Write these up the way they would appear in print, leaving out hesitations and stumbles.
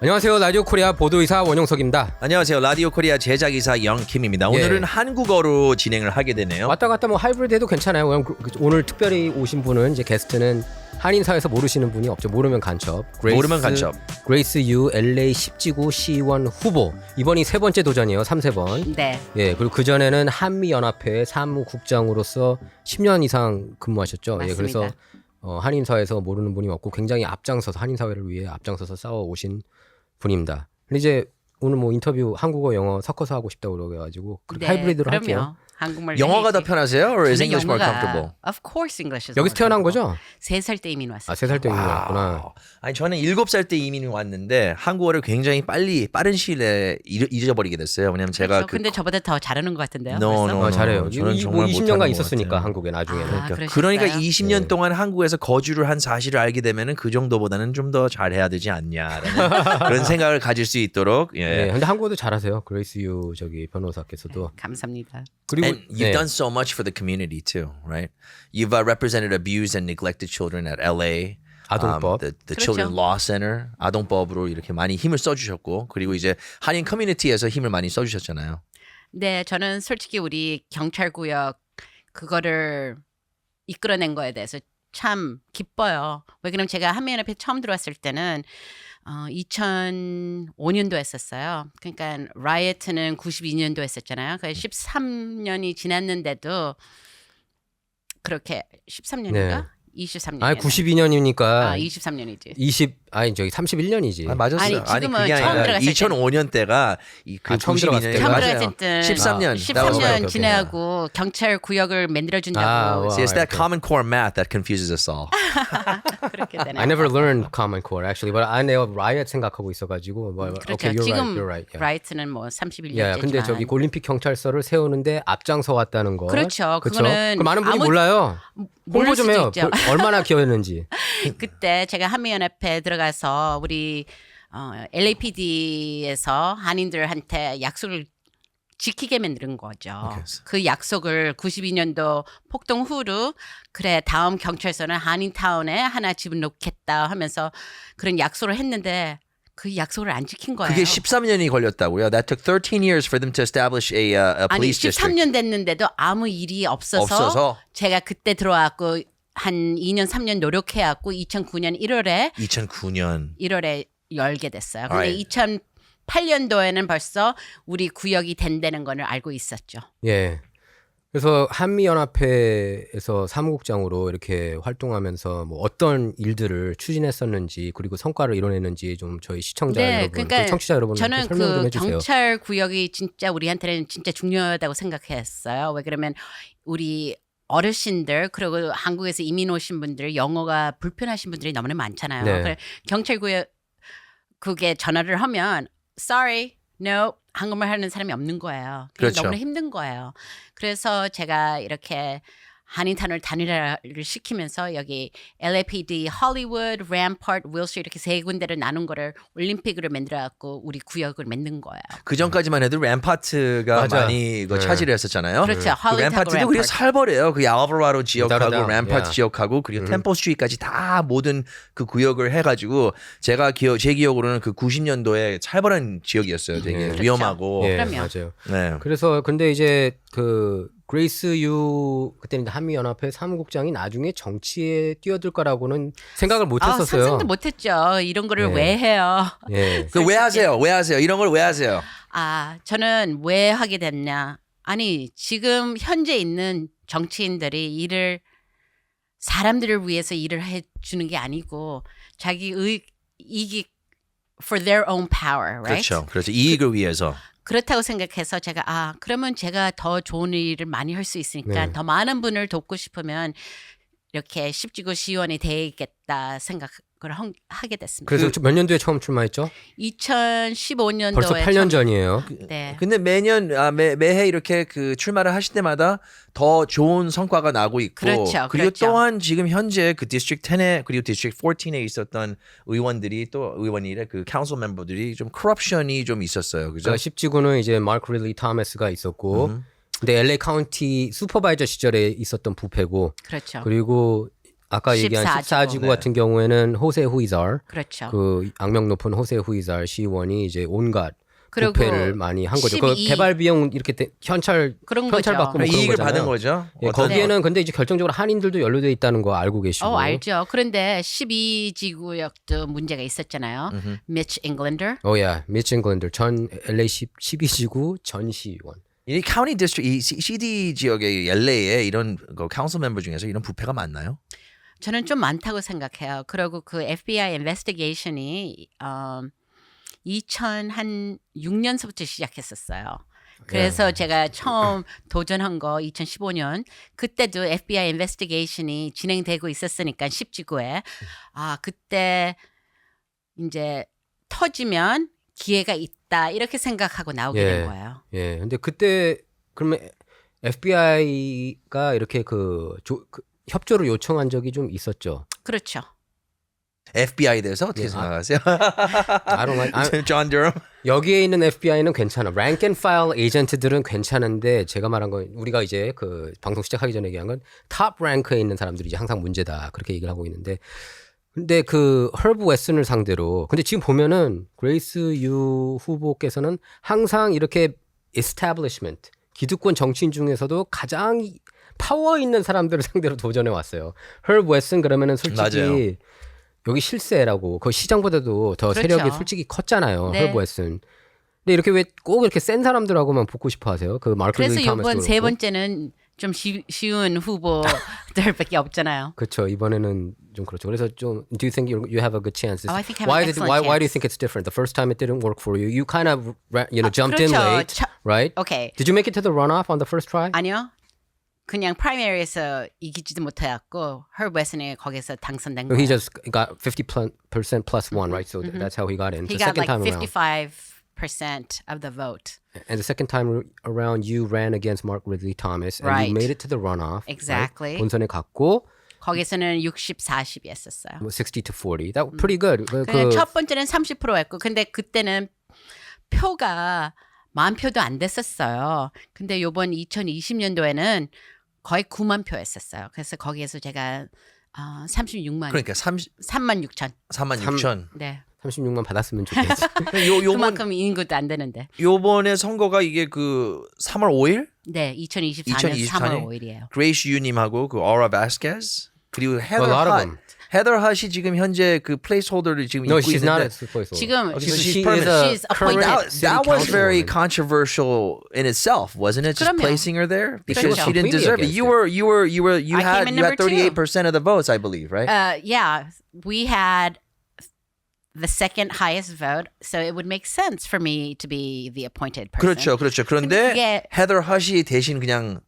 안녕하세요. 라디오 코리아 보도이사 원용석입니다. 안녕하세요. 라디오 코리아 제작이사 영킴입니다. 오늘은 한국어로 진행을 하게 되네요. 왔다 갔다 뭐 하이브리드 해도 괜찮아요. 오늘 특별히 오신 분은 이제 게스트는 한인사에서 모르시는 분이 없죠. 모르면 간첩. 모르면 간첩. 그레이스 유 LA 10지구 시의원 후보. 이번이 세 번째 도전이에요. 3번. 네. 예, 그리고 그 전에는 한미연합회 사무국장으로서 10년 이상 근무하셨죠. 맞습니다. 예, 그래서 한인사에서 모르는 분이 없고 굉장히 앞장서서 한인사회를 위해 앞장서서 싸워 오신 분입니다. 근데 이제 오늘 뭐 인터뷰 한국어 영어 섞어서 하고 싶다고 그래가지고 네, 하이브리드로 그럼요. 할게요. 한국말 영어가 더 해야지. 편하세요? Or is 저는 English more 영어가 comfortable? Of course English is 여기서 more 태어난 comfortable. 거죠? 3살 때 이민 왔어요. 아, 3살 때 이민 왔구나. 아니 저는 7살 때 이민 왔는데 한국어를 굉장히 빠른 시일에 잊어버리게 됐어요. 왜냐면 제가 그렇죠. 근데 저보다 더 잘하는 것 같은데요. No, 벌써? no. 잘해요. 저는 뭐 정말 20년간 못하는 있었으니까 것 같아요. 한국에 나중에는. 그러셨어요? 그러니까 20년 네. 동안 한국에서 거주를 한 사실을 알게 되면은 그 정도보다는 좀 더 잘해야 되지 않냐라는 그런 생각을 가질 수 있도록. 예. 네, 근데 한국어도 잘하세요. 그레이스 유 저기 변호사께서도. 감사합니다. 그리고 And you've done so much for the community too, right? You've represented abused and neglected children at LA. 아동법. the 그렇죠. Children Law Center 아동법으로 이렇게 많이 힘을 써주셨고 그리고 이제 한인 커뮤니티에서 힘을 많이 써주셨잖아요. 네, 저는 솔직히 우리 경찰구역 그거를 이끌어낸 거에 대해서 참 기뻐요. 왜 그러면 제가 한미연합회 처음 들어왔을 때는 2005년도 했었어요. 그러니까 라이어트는 92년도 했었잖아요. 그러니까 13년이 지났는데도 그렇게 13년인가? 23년. 아니 92년이니까 23년이지. 31년이지. 맞았어요. 아니, 지금은 그게 처음 아니라 들어갔을 때. 2005년 때가 그 처음 들어갔을 92년이 때. 처음 맞아요. 들어갔을 때 13년. 13년 오케이. 지나고 경찰 구역을 만들어준다고 와. See, it's that okay. Common Core math that confuses us all. 그렇게 되네요. I never learned Common Core actually, but I know riot 생각하고 있어가지고. 그렇죠. Okay, you're 지금 right. Yeah. 라이트는 뭐 31년째지만. 야, 근데 저기 올림픽 경찰서를 세우는데 앞장서 왔다는 거. 그렇죠. 그쵸? 그거는 그 많은 분이 아무- 몰라요. 모를 홍보 좀 수도 해요. 있죠. 얼마나 기여했는지. 그때 제가 한미연합회 들어가서 우리 LAPD에서 한인들한테 약속을 지키게 만든 거죠. Okay. 그 약속을 92년도 폭동 후로 그래 다음 경찰서는 한인타운에 하나 집어넣겠다 하면서 그런 약속을 했는데 그 약속을 안 지킨 거예요. 그게 13년이 걸렸다고요. That took 13 years for them to establish a 아니 police district. 13년 됐는데도 아무 일이 없어서? 제가 그때 들어왔고 한 2년 3년 노력해왔고 2009년 1월에 열게 됐어요. 근데 Alright. 2008년도에는 벌써 우리 구역이 된다는 걸 알고 있었죠. 예. 그래서 한미연합회에서 사무국장으로 이렇게 활동하면서 뭐 어떤 일들을 추진했었는지 그리고 성과를 이뤄냈는지 좀 저희 시청자 여러분, 그러니까 그 청취자 여러분한테 저는 설명 좀 그 해주세요. 경찰 구역이 진짜 우리한테는 진짜 중요하다고 생각했어요. 왜 그러면 우리 어르신들 그리고 한국에서 이민 오신 분들 영어가 불편하신 분들이 너무나 많잖아요. 네. 그래 경찰 구역 그게 전화를 하면 sorry, no 한국말 하는 사람이 없는 거예요. 그렇죠. 너무나 힘든 거예요. 그래서 제가 이렇게 한인타운을 단일화를 시키면서 여기 LAPD, 헐리우드, 램파트, 윌셔 이렇게 세 군데를 나눈 거를 올림픽으로 만들어갖고 우리 구역을 만든 거예요. 그 전까지만 해도 램파트가 맞아. 많이 네. 차지를 했었잖아요. 그렇죠. 그 헐리우드하고 램파트도 그리고 램파트. 살벌해요. 그 알버라도 지역하고 다르다. 램파트 야. 지역하고 그리고 템플 스트리트까지 다 모든 그 구역을 해가지고 제 기억으로는 그 90년도에 살벌한 지역이었어요. 되게 그렇죠. 위험하고. 예, 그럼요. 맞아요. 네. 그래서 근데 이제 그 그레이스 유 그때는 한미연합회 사무국장이 나중에 정치에 뛰어들 거라고는 생각을 못 했었어요. 상상도 못했죠. 이런 거를 네. 왜 해요? 예. 그 왜 하세요? 왜 하세요? 이런 걸 왜 하세요? 저는 왜 하게 됐냐? 아니 지금 현재 있는 정치인들이 사람들을 위해서 일을 해주는 게 아니고 자기 이익 for their own power, right? 그렇죠. 그래서 이익을 위해서. 그렇다고 생각해서 제가 그러면 제가 더 좋은 일을 많이 할 수 있으니까 네. 더 많은 분을 돕고 싶으면 이렇게 10지구 시의원이 되겠다 생각을 하게 됐습니다. 그래서 몇 년도에 처음 출마했죠? 2015년도에 벌써 8년 전이에요. 네. 근데 매년 매해 이렇게 그 출마를 하실 때마다 더 좋은 성과가 나고 있고 그렇죠, 그리고 그렇죠. 또한 지금 현재 그 디스트릭 10에 그리고 디스트릭 14에 있었던 의원이래 그 카운슬 멤버들이 좀 커럽션이 좀 있었어요. 그죠? 그러니까 10지구는 이제 마크 릴리 토머스가 있었고 근데 LA 카운티 슈퍼바이저 시절에 있었던 부패고 그렇죠. 그리고 아까 얘기한 14지구 네. 같은 경우에는 호세 후이잘 그렇죠. 그 악명 높은 호세 후이잘 시의원이 이제 온갖 그리고 부패를 많이 한 거죠. 그 12 개발 비용 이렇게 현찰 그런 현찰 거죠. 받고 뭐 그런 이익을 거잖아요. 받은 거죠. 예, 어떤- 거기에는 근데 이제 결정적으로 한인들도 연루돼 있다는 거 알고 계시고. 알죠. 그런데 12지구역도 문제가 있었잖아요. 미치 잉글랜더. 야, 미치 잉글랜드 전 LA 12지구 전 시의원. 이 카운티 디스트릭, 이 CD 지역의 LA에 이런 그 카운슬 멤버 중에서 이런 부패가 많나요? 저는 좀 많다고 생각해요. 그리고 그 FBI investigation이 2006년서부터 시작했었어요. 그래서 제가 처음 도전한 거 2015년 그때도 FBI investigation이 진행되고 있었으니까 10지구에 그때 이제 터지면 기회가 있다 이렇게 생각하고 나오게 된 거예요. 예. 근데 그때 그러면 FBI가 이렇게 그 협조를 요청한 적이 좀 있었죠. 그렇죠. FBI에 대해서 어떻게 예, 생각하세요? 존 드럼? 여기에 있는 FBI는 괜찮아. 랭크 앤 파일 에이전트들은 괜찮은데 제가 말한 건 우리가 이제 그 방송 시작하기 전에 얘기한 건 탑 랭크에 있는 사람들이 이제 항상 문제다. 그렇게 얘기를 하고 있는데 근데 그 헐브 웨슨을 상대로 근데 지금 보면은 그레이스 유 후보께서는 항상 이렇게 establishment 기득권 정치인 중에서도 가장 파워 있는 사람들을 상대로 도전해 왔어요. 헐브 웨슨 그러면은 솔직히 맞아요. 여기 실세라고 그 시장보다도 더 그렇죠. 세력이 솔직히 컸잖아요. 네. 헐브 웨슨. 근데 이렇게 왜 꼭 이렇게 센 사람들하고만 붙고 싶어 하세요? 그 마르크 그래서 루이 타머스도 이번 세 그렇고. 번째는 좀 쉬운 후보들밖에 없잖아요. 그렇죠. 이번에는 좀 그렇죠. 그래서 좀 do you think you have a good chance? I think I have an excellent why do you chance. think it's different? The first time it didn't work for you. You kind of jumped in 그렇죠. late, right? 오케이. Did you make it to the runoff on the first try? 아니요. 그냥 프라이머리에서 이기지도 못해갖고 헐브 웨슨이 거기서 당선된 거예요. He just got 50% plus one, right? So that's how he got in. He The got second like time around. 55% of the vote. And the second time around, you ran against Mark Ridley Thomas, and Right. you made it to the runoff. Exactly. Right? 본선에 갔고 거기서는 60-40이었었어요. 60 to 40. That was pretty good. 그냥 첫 번째는 30%였고 근데 그때는 표가 10,000표도 안 됐었어요. 근데 요번 2020년도에는 거의 9만 표였었어요. 그래서 거기에서 제가 36만 그러니까 36,000. 36,000. 네. 36만 받았으면 좋겠지. 요번 그만큼 인구도 안 되는데. 요번에 선거가 이게 그 3월 5일 네, 2024년 2024 3월 년? 5일이에요. 그레이시 유님하고 그 오라 바스케스 그리고 A lot of 헤더 핫. them. 헤더 핫이 지금 현재 그 플레이스홀더를 지금 No, 입고 she's not 있는데 a placeholder. 지금 she permanent. is a She's appointed. current that was city very councilwoman. controversial in itself, wasn't it? Just 그럼요. placing her there because 그렇죠. she didn't Completely deserve it. against You I had came in number 38% of the votes, I believe, right? Yeah, we had the second highest vote, so it would make sense for me to be the appointed person. 그렇죠, 그렇죠. 그런데 그게- 헤더 핫이 대신 그냥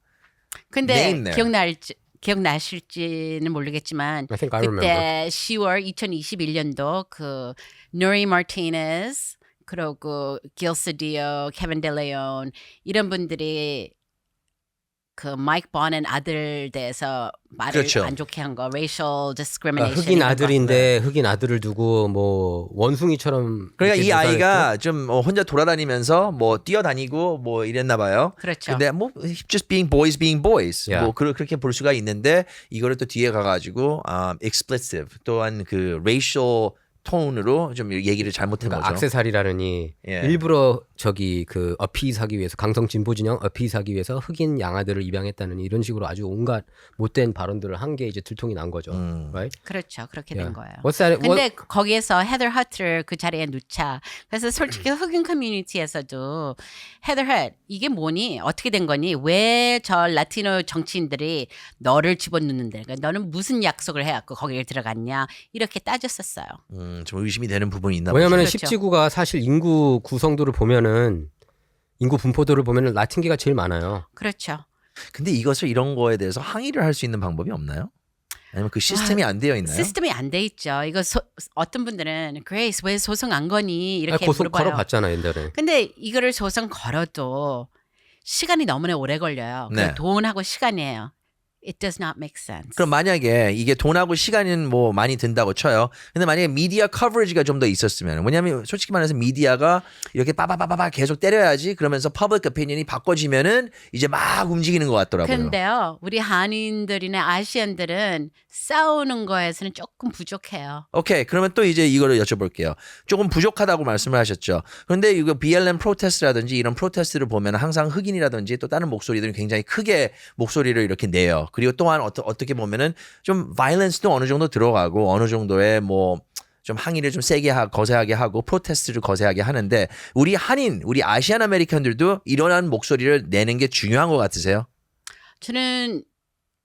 근데 name there. 기억나실지는 모르겠지만 I think I 그때 10월 2021년도 그 누리 마르티네즈 그리고 길 세디오, 케빈 델레온 이런 분들이 그 마이크 버넌 아들 대해서 말을 그렇죠. 안 좋게 한 거, racial discrimination. 흑인 이런 거. 아들인데 흑인 아들을 두고 뭐 원숭이처럼 그러니까 이렇게 이 아이가 묘사했고. 좀 혼자 돌아다니면서 뭐 뛰어다니고 뭐 이랬나 봐요. 그렇죠. 근데 뭐 just being boys. Yeah. 뭐 그렇게 볼 수가 있는데 이거를 또 뒤에 가가지고 expletive 또한 그 racial 톤으로 좀 얘기를 잘못한 그러니까 거죠. 악세사리라느니 예. 일부러 저기 그 어피스하기 위해서 강성 진보 진영 어피스하기 위해서 흑인 양아들을 입양했다는 이런 식으로 아주 온갖 못된 발언들을 한 게 이제 들통이 난 거죠. Right? 그렇죠. 그렇게 Yeah. 된 거예요. What's that? 근데 거기에서 헤더 핫을 그 자리에 놓자. 그래서 솔직히 흑인 커뮤니티에서도 헤더 핫 이게 뭐니? 어떻게 된 거니? 왜 저 라티노 정치인들이 너를 집어넣는데? 그러니까 너는 무슨 약속을 해갖고 거기를 들어갔냐? 이렇게 따졌었어요. 좀 의심이 되는 부분이 있나 왜냐하면 그렇죠. 10지구가 사실 인구 구성도를 보면은 인구 분포도를 보면은 라틴계가 제일 많아요. 그렇죠. 근데 이것을 이런 거에 대해서 항의를 할 수 있는 방법이 없나요? 아니면 그 시스템이 안 되어 있나요? 시스템이 안 돼 있죠. 이거 어떤 분들은 그레이스 왜 소송 안 거니? 이렇게 고소 물어봐요. 걸어봤잖아 옛날에. 근데 이거를 소송 걸어도 시간이 너무나 오래 걸려요. 네. 그 돈하고 시간이에요. It does not make sense. 그럼 만약에 이게 돈하고 시간은 뭐 많이 든다고 쳐요. 근데 만약에 미디어 커버리지가 좀 더 있었으면 뭐냐면 솔직히 말해서 미디어가 이렇게 빠바바바바 계속 때려야지 그러면서 퍼블릭 오피니언이 바꿔지면은 이제 막 움직이는 것 같더라고요. 근데요, 우리 한인들이나 아시안들은 싸우는 거에서는 조금 부족해요. 오케이. 그러면 또 이제 이거를 여쭤볼게요. 조금 부족하다고 말씀을 하셨죠. 그런데 이거 BLM 프로테스트라든지 이런 프로테스트를 보면 항상 흑인이라든지 또 다른 목소리들이 굉장히 크게 목소리를 이렇게 내요. 그리고 또한 어떻게 보면은 좀 바이런스도 어느 정도 들어가고 어느 정도의 뭐 좀 항의를 좀 세게 거세하게 하고 프로테스트를 거세하게 하는데 우리 한인, 우리 아시안 아메리칸들도 이러한 목소리를 내는 게 중요한 것 같으세요? 저는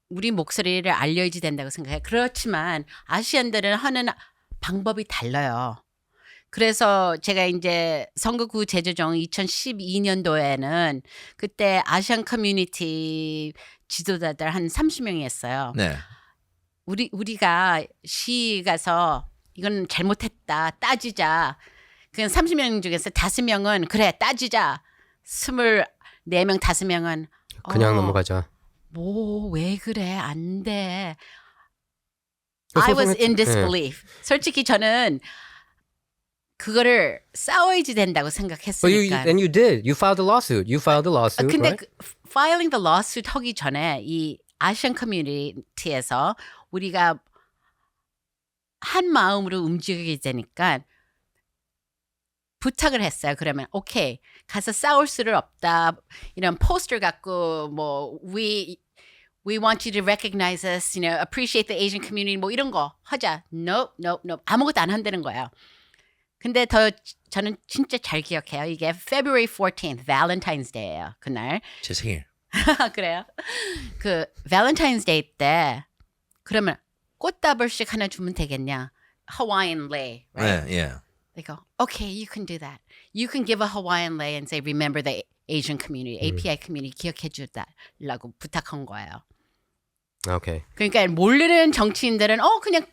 우리 목소리를 알려야지 된다고 생각해요. 그렇지만 아시안들은 하는 방법이 달라요. 그래서 제가 이제 선거구 재조정 2012년도에는 그때 아시안 커뮤니티 지도자들 한 30명이 했어요. 네. 우리가 시 가서 이건 잘못했다 따지자. 그냥 30명 중에서 5명은 그래 따지자. 24명 5명은 그냥 넘어가자. 뭐 왜 그래 안 돼. 그 I was 소송했죠. in disbelief. 솔직히 저는 그거를 싸워야지 된다고 But 생각했으니까. and you did. You filed a lawsuit. You filed a lawsuit, 근데 right? filing the lawsuit 하기 전에 이 아시안 커뮤니티에서 우리가 한 마음으로 움직이게 되니까 부탁을 했어요. 그러면 오케이 가서 싸울 수는 없다. 이런 포스터 갖고 뭐 we want you to recognize us, appreciate the Asian community 뭐 이런 거 하자. No. 아무것도 안 한다는 거예요. 근데 저는 진짜 잘 기억해요. 이게 February 14th, Valentine's Day예요. 그날. 제 생일. 그래요? 그 Valentine's Day 때 그러면 꽃다발씩 하나 주면 되겠냐? Hawaiian lei, right? 네, 예. They go, okay, you can do that. You can give a Hawaiian lei and say, remember the Asian community, API community 기억해 주달라고 부탁한 거예요. Okay. 그러니까 모르는 정치인들은 그냥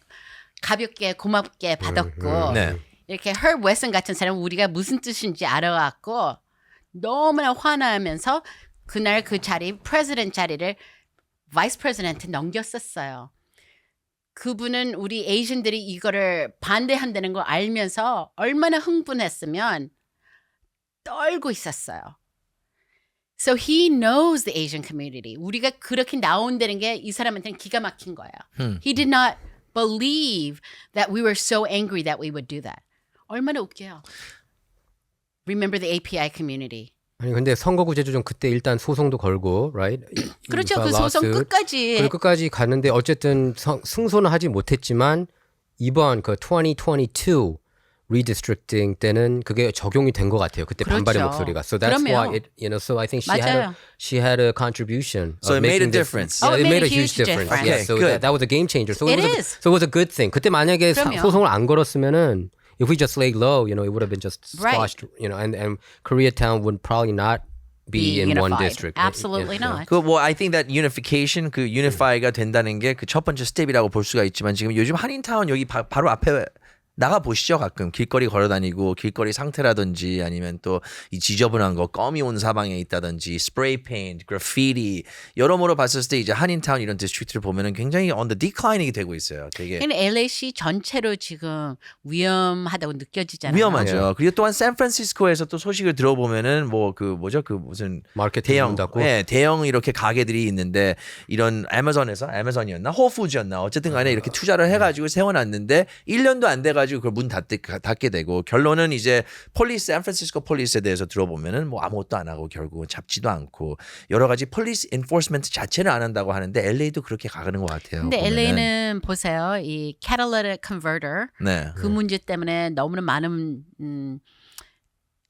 가볍게 고맙게 받았고 네. 이렇게 Herb Wesson 같은 사람은 우리가 무슨 뜻인지 알아갖고 너무나 화나면서 그날 그 자리, 프레지던트 자리를 바이스 프레지던트한테 넘겼었어요. 그분은 우리 에이전들이 이거를 반대한다는 걸 알면서 얼마나 흥분했으면 떨고 있었어요. So he knows the Asian community. 우리가 그렇게 나온다는 게 이 사람한테는 기가 막힌 거예요. He did not believe that we were so angry that we would do that. 얼마나 웃겨요. Remember the API community. 아니 근데 선거구 제조정 그때 일단 소송도 걸고, right? 그렇죠. You 그 filed 소송 lawsuit. 끝까지. 그리고 끝까지 갔는데 어쨌든 승소는 하지 못했지만 이번 그 2022 redistricting 때는 그게 적용이 된 것 같아요. 그때 그렇죠. 반발의 목소리가. So that's 그럼요. why it, so I think 맞아요. she had a contribution. So of it made a making this- difference. Yeah, Oh, it made a huge difference. difference. Yeah, Okay, so good. that was a game changer. So It it was is. so it was a good thing. 그때 만약에 그럼요. 소송을 안 걸었으면은 if we just laid low, it would have been just Right. squashed, and Koreatown would probably not be in one unified. district. Absolutely Yeah. not. 그 뭐 I think that unification 그 unify가 된다는 게 그 첫 번째 스텝이라고 볼 수가 있지만 지금 요즘 한인타운 여기 바로 앞에 나가 보시죠. 가끔 길거리 걸어 다니고 길거리 상태라든지 아니면 또 이 지저분한 거 껌이 온 사방에 있다든지 스프레이 페인트, 그래피티 여러모로 봤을 때 이제 한인타운 이런 디스트릭트를 보면은 굉장히 on the decline이 되고 있어요. 되게 근데 LA시 전체로 지금 위험하다고 느껴지잖아요. 위험하죠. 그리고 또한 샌프란시스코에서 또 소식을 들어보면은 뭐 그 뭐죠 그 무슨 마켓 대형 문닫고. 대형 이렇게 가게들이 있는데 이런 아마존이었나 호푸즈였나 어쨌든 간에 이렇게 투자를 해가지고 세워놨는데 1년도 안 돼가지고 그걸 문 닫게 되고 결론은 이제 샌프란시스코 폴리스에 대해서 들어보면은 뭐 아무것도 안 하고 결국은 잡지도 않고 여러 가지 폴리스 인포스먼트 자체를 안 한다고 하는데 LA도 그렇게 가는 것 같아요. 근데 보면은. LA는 보세요. 이 catalytic converter 네. 그 문제 때문에 너무나 많은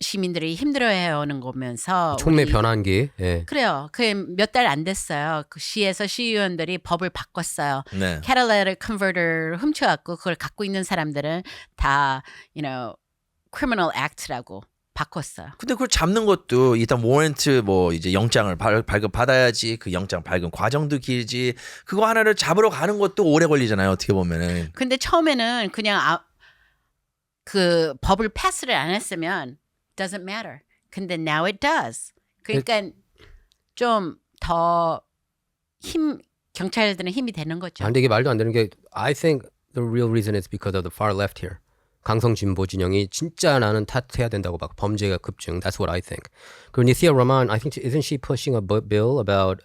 시민들이 힘들어해오는 거면서 촉매 우리- 변환기. 예. 그래요. 그 몇 달 안 됐어요. 그 시에서 시의원들이 법을 바꿨어요. 네. catalytic converter 훔쳐갖고 그걸 갖고 있는 사람들은 다 criminal act라고 바꿨어요. 근데 그걸 잡는 것도 일단 워런트 뭐 이제 영장을 발급받아야지 그 영장 발급 과정도 길지 그거 하나를 잡으러 가는 것도 오래 걸리잖아요 어떻게 보면은 근데 처음에는 그냥 그 법을 패스를 안 했으면 doesn't matter. 근데 now it does. 그러니까 좀 더 힘 경찰들은 힘이 되는 거죠. 아, 근데 이게 말도 안 되는 게 I think the real reason is because of the far left here. 강성 진보 진영이 진짜 나는 탓해야 된다고 막 범죄가 급증. That's what I think. 그리고 니시아 로만, I think isn't she pushing a bill about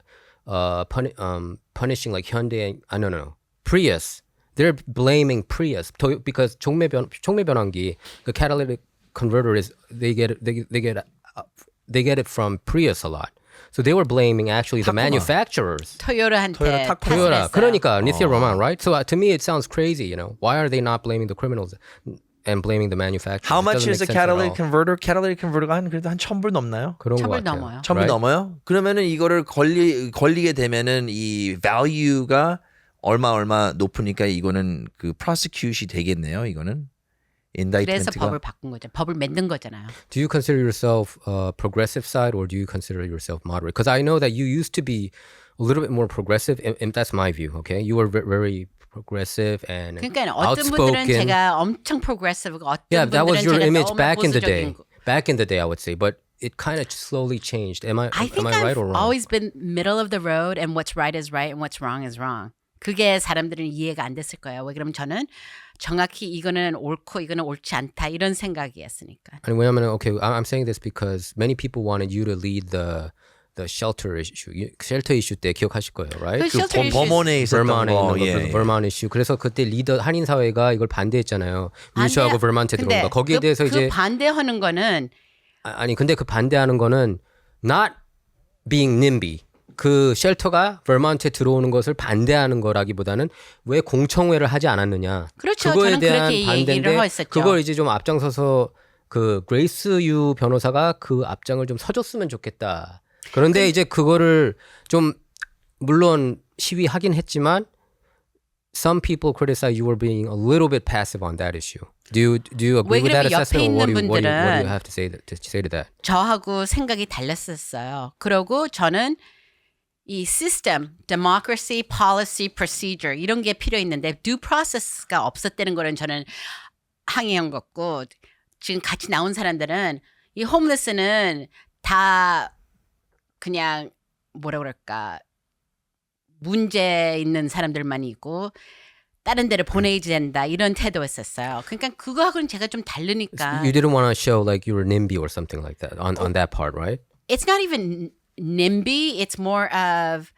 punishing like Hyundai? No. Prius. They're blaming Prius because 촉매 변환기, the catalytic converter is they get it from Prius a lot. So they were blaming actually the 타코마. 토요라한테 manufacturers. 토요타, 탓을 Toyota. 했어요. 그러니까 니시아 로만, right? So to me it sounds crazy, you know. Why are they not blaming the criminals and blaming the manufacturers? How It much doesn't is a make sense at all. catalytic converter? catalytic converter가 그래도 한 1,000불 넘나요? 그런 거 천불 같아요. 넘어요. 1,000불 Right? 넘어요? 그러면은 이거를 걸리게 되면은 이 value가 얼마 높으니까 이거는 그 prosecution이 되겠네요. 이거는 그래서 indictment가. 법을 바꾼 거죠. 법을 만든 거잖아요. Do you consider yourself progressive side or do you consider yourself moderate? Because I know that you used to be a little bit more progressive, and that's my view. Okay, you were very progressive and 그러니까 어떤 분들은 outspoken. 제가 엄청 progressive고 어떤 Yeah, that was 분들은 your 제가 image 너무 back in the 보수적인 day. 거. Back in the day, I would say, but it kind of slowly changed. Am I I think right I've or wrong? always been middle of the road and what's right is right and what's wrong is wrong. 그게 사람들은 이해가 안 됐을 거예요. 왜 그러면 저는 정확히 이거는 옳고 이거는 옳지 않다 이런 생각이었으니까. 아니 왜냐면 okay, I'm saying this because many people wanted you to lead the shelter issue. 쉘터 이슈 때 기억하실 거예요, right? 그 shelter issues- 범원에 있었던 버만에 거. 있는 거, 버만 이슈. 그래서 그때 리더 한인 사회가 이걸 반대했잖아요. 윌쇼하고 반대- 버만테 근데 들어온 거. 거기에 대해서 그 이제 반대하는 거는 아니 근데 그 반대하는 거는 not being NIMBY. 그 쉘터가 버먼트에 들어오는 것을 반대하는 거라기보다는 왜 공청회를 하지 않았느냐. 그렇죠. 그거에 저는 대한 그렇게 반대인데 얘기를 했었죠. 그걸 이제 좀 앞장서서 그 그레이스 유 변호사가 그 앞장을 좀 서줬으면 좋겠다. 그런데 이제 그거를 좀 물론 시위하긴 했지만 some people criticize you were being a little bit passive on that issue. Do you agree 왜 with that 그러면 옆에 assessment? Or what do 있는 you 분들은 have to say to that? 저하고 생각이 달랐었어요. 그리고 저는 이 시스템, democracy, policy, procedure 이런 게 필요 있는데 due process가 없었다는 거는 저는 항의한 거고 지금 같이 나온 사람들은 이 홈레스는 다 그냥 뭐라 그럴까 문제 있는 사람들만 있고 다른 데를 보내야 된다 이런 태도였었어요. 그러니까 그거하고는 제가 좀 다르니까 You didn't want to show like you were NIMBY or something like that on that part, right? it's not even NIMBY. It's more of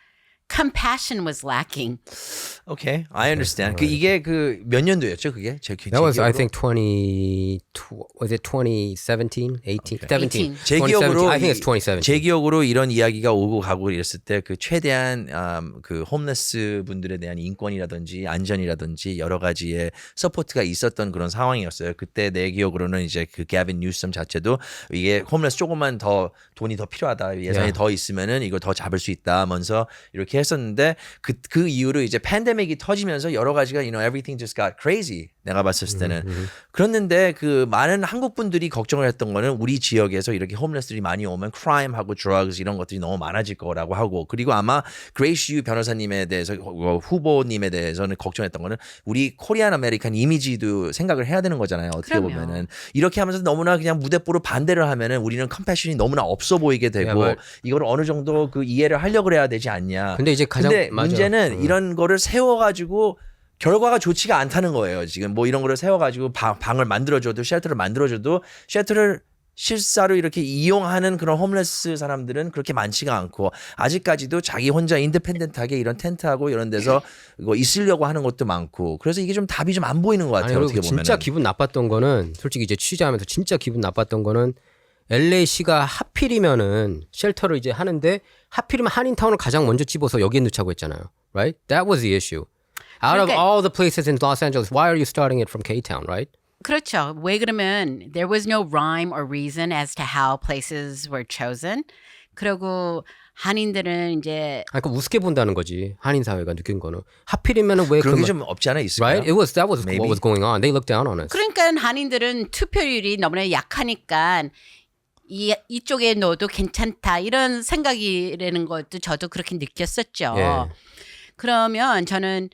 compassion was lacking. Okay, I understand. 그 이게 그 몇 년도였죠? 그게 제 That was, I 기억으로? think, was it 2017, 18, 17? 제 2017. 기억으로 I think it's 2017. 제 기억으로 이런 이야기가 오고 가고 이랬을 때 그 최대한 그 홈레스 분들에 대한 인권이라든지 안전이라든지 여러 가지의 서포트가 있었던 그런 상황이었어요. 그때 내 기억으로는 이제 그 게빈 뉴섬 자체도 이게 홈레스 조금만 더 돈이 더 필요하다 예산이 Yeah. 더 있으면은 이걸 더 잡을 수 있다 하면서 이렇게 했었는데 그 이후로 이제 팬데믹이 터지면서 여러 가지가 everything just got crazy. 내가 봤을 때는 그랬는데 그 많은 한국 분들이 걱정을 했던 거는 우리 지역에서 이렇게 홈레스들이 많이 오면 크라임하고 드러그스 이런 것들이 너무 많아질 거라고 하고 그리고 아마 그레이시 유 변호사님에 대해서 후보님에 대해서는 걱정했던 거는 우리 코리안 아메리칸 이미지도 생각을 해야 되는 거잖아요. 어떻게 그럼요. 보면은 이렇게 하면서 너무나 그냥 무대뽀로 반대를 하면은 우리는 컴패션이 너무나 없어 보이게 되고 Yeah, but- 이걸 어느 정도 그 이해를 하려고 해야 되지 않냐. 근데 이제 가장 근데 맞아. 문제는 이런 거를 세워가지고 결과가 좋지가 않다는 거예요. 지금 뭐 이런 거를 세워가지고 방을 만들어줘도 쉘터를 만들어줘도 쉘터를 실사로 이렇게 이용하는 그런 홈레스 사람들은 그렇게 많지가 않고 아직까지도 자기 혼자 인디펜던트하게 이런 텐트하고 이런 데서 이거 있으려고 하는 것도 많고 그래서 이게 좀 답이 좀 안 보이는 것 아니, 같아요. 그리고 어떻게 보면 진짜 기분 나빴던 거는 솔직히 이제 취재하면서 진짜 기분 나빴던 거는 LA시가 하필이면은 쉘터를 이제 하는데 하필이면 한인타운을 가장 먼저 집어서 여기에 넣자고 했잖아요. Right? That was the issue. Out of 그러니까- all the places in Los Angeles, why are you starting it from K-Town, right? 그렇죠. 왜 그러면 there was no rhyme or reason as to how places were chosen. 그리고 한인들은 이제 아니, 그 우습게 본다는 거지. 한인 사회가 느낀 거는 하필이면은 왜 그런 게 그 좀 없지 않아 있을까요? right? That was Maybe. what was going on. They looked down on us. 그러니까 한인들은 투표율이 너무나 약하니까 이쪽에 넣어도 괜찮다 이런 생각이라는 것도 저도 그렇게 느꼈었죠. 예. 그러면 저는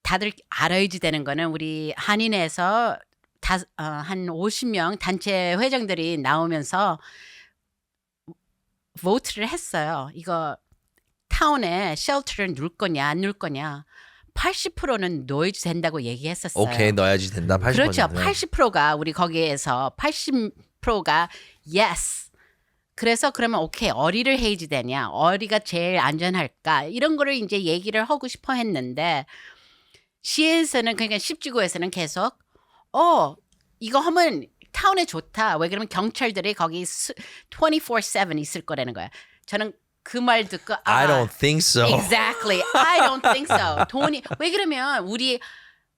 다들 알아야지 되는 거는 우리 한인에서 한 50명 단체 회장들이 나오면서 보트를 했어요. 이거 한인타운에 쉘터를 넣을 거냐 안 넣을 거냐 80%는 넣어야지 된다고 얘기했었어요. 오케이 넣어야지 된다. 80%. 그렇죠. 80%가 우리 거기에서 80%가 yes. 그래서 그러면 오케이 어리를 해야지 되냐 어리가 제일 안전할까 이런 거를 이제 얘기를 하고 싶어 했는데 시에서는 그러니까 십지구에서는 계속 이거 하면 타운에 좋다. 왜 그러면 경찰들이 거기 24/7 있을 거라는 거야. 저는 그 말 듣고 I don't think so. Exactly. I don't think so. 돈이 왜 그러면 우리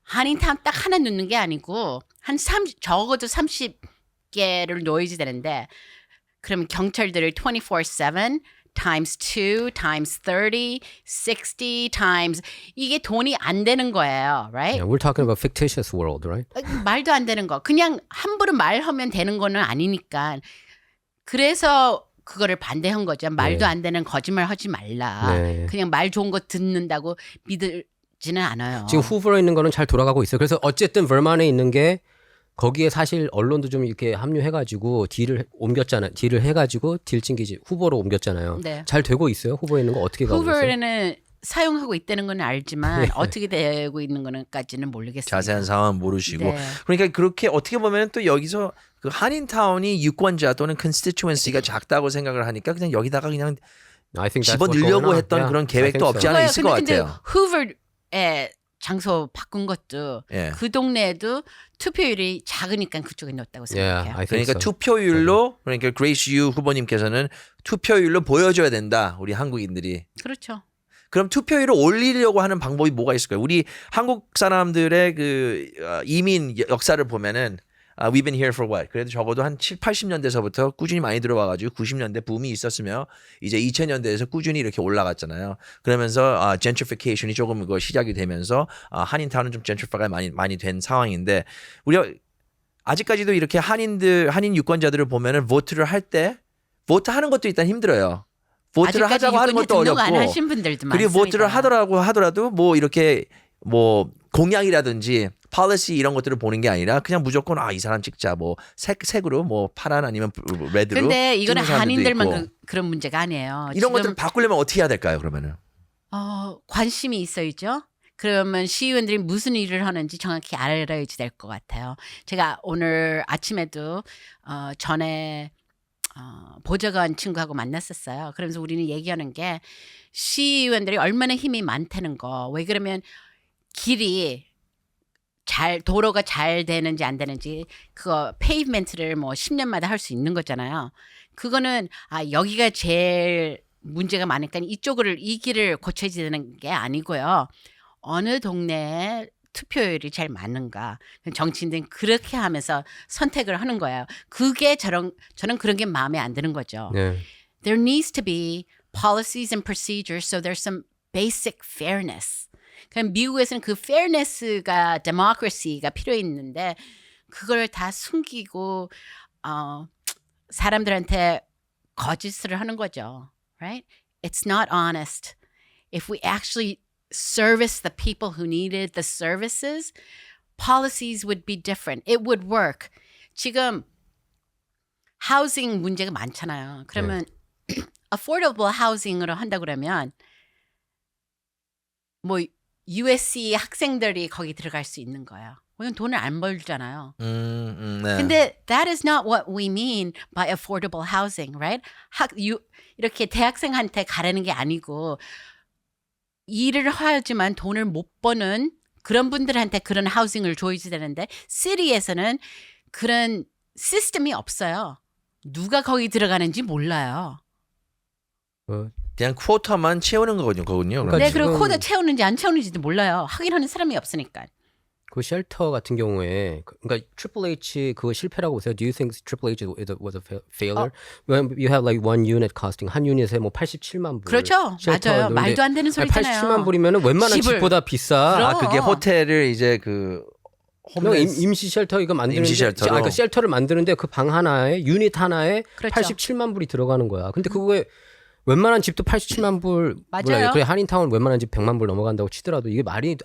한인타운 딱 하나 넣는 게 아니고 한 30 적어도 30개를 넣어야지 되는데 그러면 경찰들을 24/7 times 2 times 30 60 times 이게 돈이 안 되는 거예요, right? Yeah, we're talking about fictitious world, right? 말도 안 되는 거. 그냥 함부로 말하면 되는 거는 아니니까. 그래서 그거를 반대한 거죠. 말도 네. 안 되는 거짓말 하지 말라. 네. 그냥 말 좋은 거 듣는다고 믿지는 않아요. 지금 후보로 있는 거는 잘 돌아가고 있어요. 그래서 어쨌든 버만에 있는 게 거기에 사실 언론도 좀 이렇게 합류해가지고 딜을 옮겼잖아요. 딜을 해가지고 딜칭기지 후보로 옮겼잖아요. 네. 잘 되고 있어요. 후보에 있는 거 어떻게 가고 있어요? 후보에는 사용하고 있다는 건 알지만 어떻게 되고 있는 거는까지는 모르겠어요. 자세한 상황은 모르시고. 네. 그러니까 그렇게 어떻게 보면 또 여기서 그 한인타운이 유권자 또는 constituency가 작다고 생각을 하니까 그냥 여기다가 그냥 I think that's 집어 what's 넣으려고 going on. 했던 Yeah, 그런 I 계획도 think 없지 so. 않아 있을 것 근데 같아요. 후보의 장소 바꾼 것도 예. 그 동네에도 투표율이 작으니까 그쪽에 넣었다고 Yeah, 생각해요. I think 그러니까 so. 투표율로 그러니까 그레이스 유 후보님께서는 투표율로 보여줘야 된다. 우리 한국인들이. 그렇죠. 그럼 투표율을 올리려고 하는 방법이 뭐가 있을까요? 우리 한국 사람들의 그 이민 역사를 보면은 we've been here for what? 그래도 적어도 한 7, 80년대서부터 꾸준히 많이 들어와가지고 90년대 붐이 있었으며 이제 2000년대에서 꾸준히 이렇게 올라갔잖아요. 그러면서 gentrification이 조금 그거 시작이 되면서 한인타운은 좀 gentrifi가 많이 된 상황인데 우리가 아직까지도 이렇게 한인 유권자들을 보면은 보트를 할 때 보트하는 것도 일단 힘들어요. 보트를 아직까지 하자고 하는 유권자 것도 등록 안 어렵고 하신 분들도 그리고 보트를 많습니다. 하더라도 뭐 이렇게 뭐 공약이라든지 policy 이런 것들을 보는 게 아니라 그냥 무조건 이 사람 찍자 뭐 색으로 뭐 파란 아니면 레드로 근데 이거는 찍는 사람들도 한인들만 있고. 그런 문제가 아니에요. 이런 지금 것들 바꾸려면 어떻게 해야 될까요? 그러면은 관심이 있어야죠. 그러면 시의원들이 무슨 일을 하는지 정확히 알아야지 될 것 같아요. 제가 오늘 아침에도 전에 보좌관 친구하고 만났었어요. 그러면서 우리는 얘기하는 게 시의원들이 얼마나 힘이 많다는 거. 왜 그러면 길이 도로가 잘 되는지 안 되는지 그거 페이브먼트를 뭐 10년마다 할 수 있는 거잖아요. 그거는 여기가 제일 문제가 많으니까 이 길을 고쳐야 되는 게 아니고요. 어느 동네에 투표율이 제일 많은가. 정치인들은 그렇게 하면서 선택을 하는 거예요. 그게 저는 그런 게 마음에 안 드는 거죠. 네. There needs to be policies and procedures so there's some basic fairness. 그럼 미국에서는 그 fairness가 democracy가 필요 있는데 그걸 다 숨기고 사람들한테 거짓을 하는 거죠. Right? It's not honest. If we actually service the people who needed the services, policies would be different. It would work. 지금 housing 문제가 많잖아요. 그러면 affordable housing으로 한다 그러면 뭐 USC 학생들이 거기 들어갈 수 있는 거예요. 우리는 돈을 안 벌잖아요. 네. 근데 that is not what we mean by affordable housing, right? 이렇게 대학생한테 가라는 게 아니고 일을 하지만 돈을 못 버는 그런 분들한테 그런 하우징을 줘야지 되는데 시리에서는 그런 시스템이 없어요. 누가 거기 들어가는지 몰라요. 그냥 쿼터만 채우는 거거든요. 그러니까 네, 지금- 그리고 코드 채우는지 안 채우는지도 몰라요. 확인하는 사람이 없으니까. 그 쉘터 같은 경우에 그러니까 Triple H 그거 실패라고 보세요. Do you think Triple H was a failure? When you have like one unit costing 한 유닛에 뭐 87만 불. 그렇죠. 쉘터 맞아요. 넣는데 말도 안 되는 소리잖아요. 87만 불이면은 웬만한 집을- 집보다 비싸. 그럼. 그게 호텔을 이제 그 그냥 임시 쉘터 이거 만드는데 임시 쉘터로. 그러니까 쉘터를 만드는데 그 방 하나에 유닛 하나에 그렇죠. 87만 불이 들어가는 거야. 근데 그거에 웬만한 집도 87만 불 맞아요. 몰라요. 그래 한인타운 웬만한 집 100만 불 넘어간다고 치더라도 이게 말이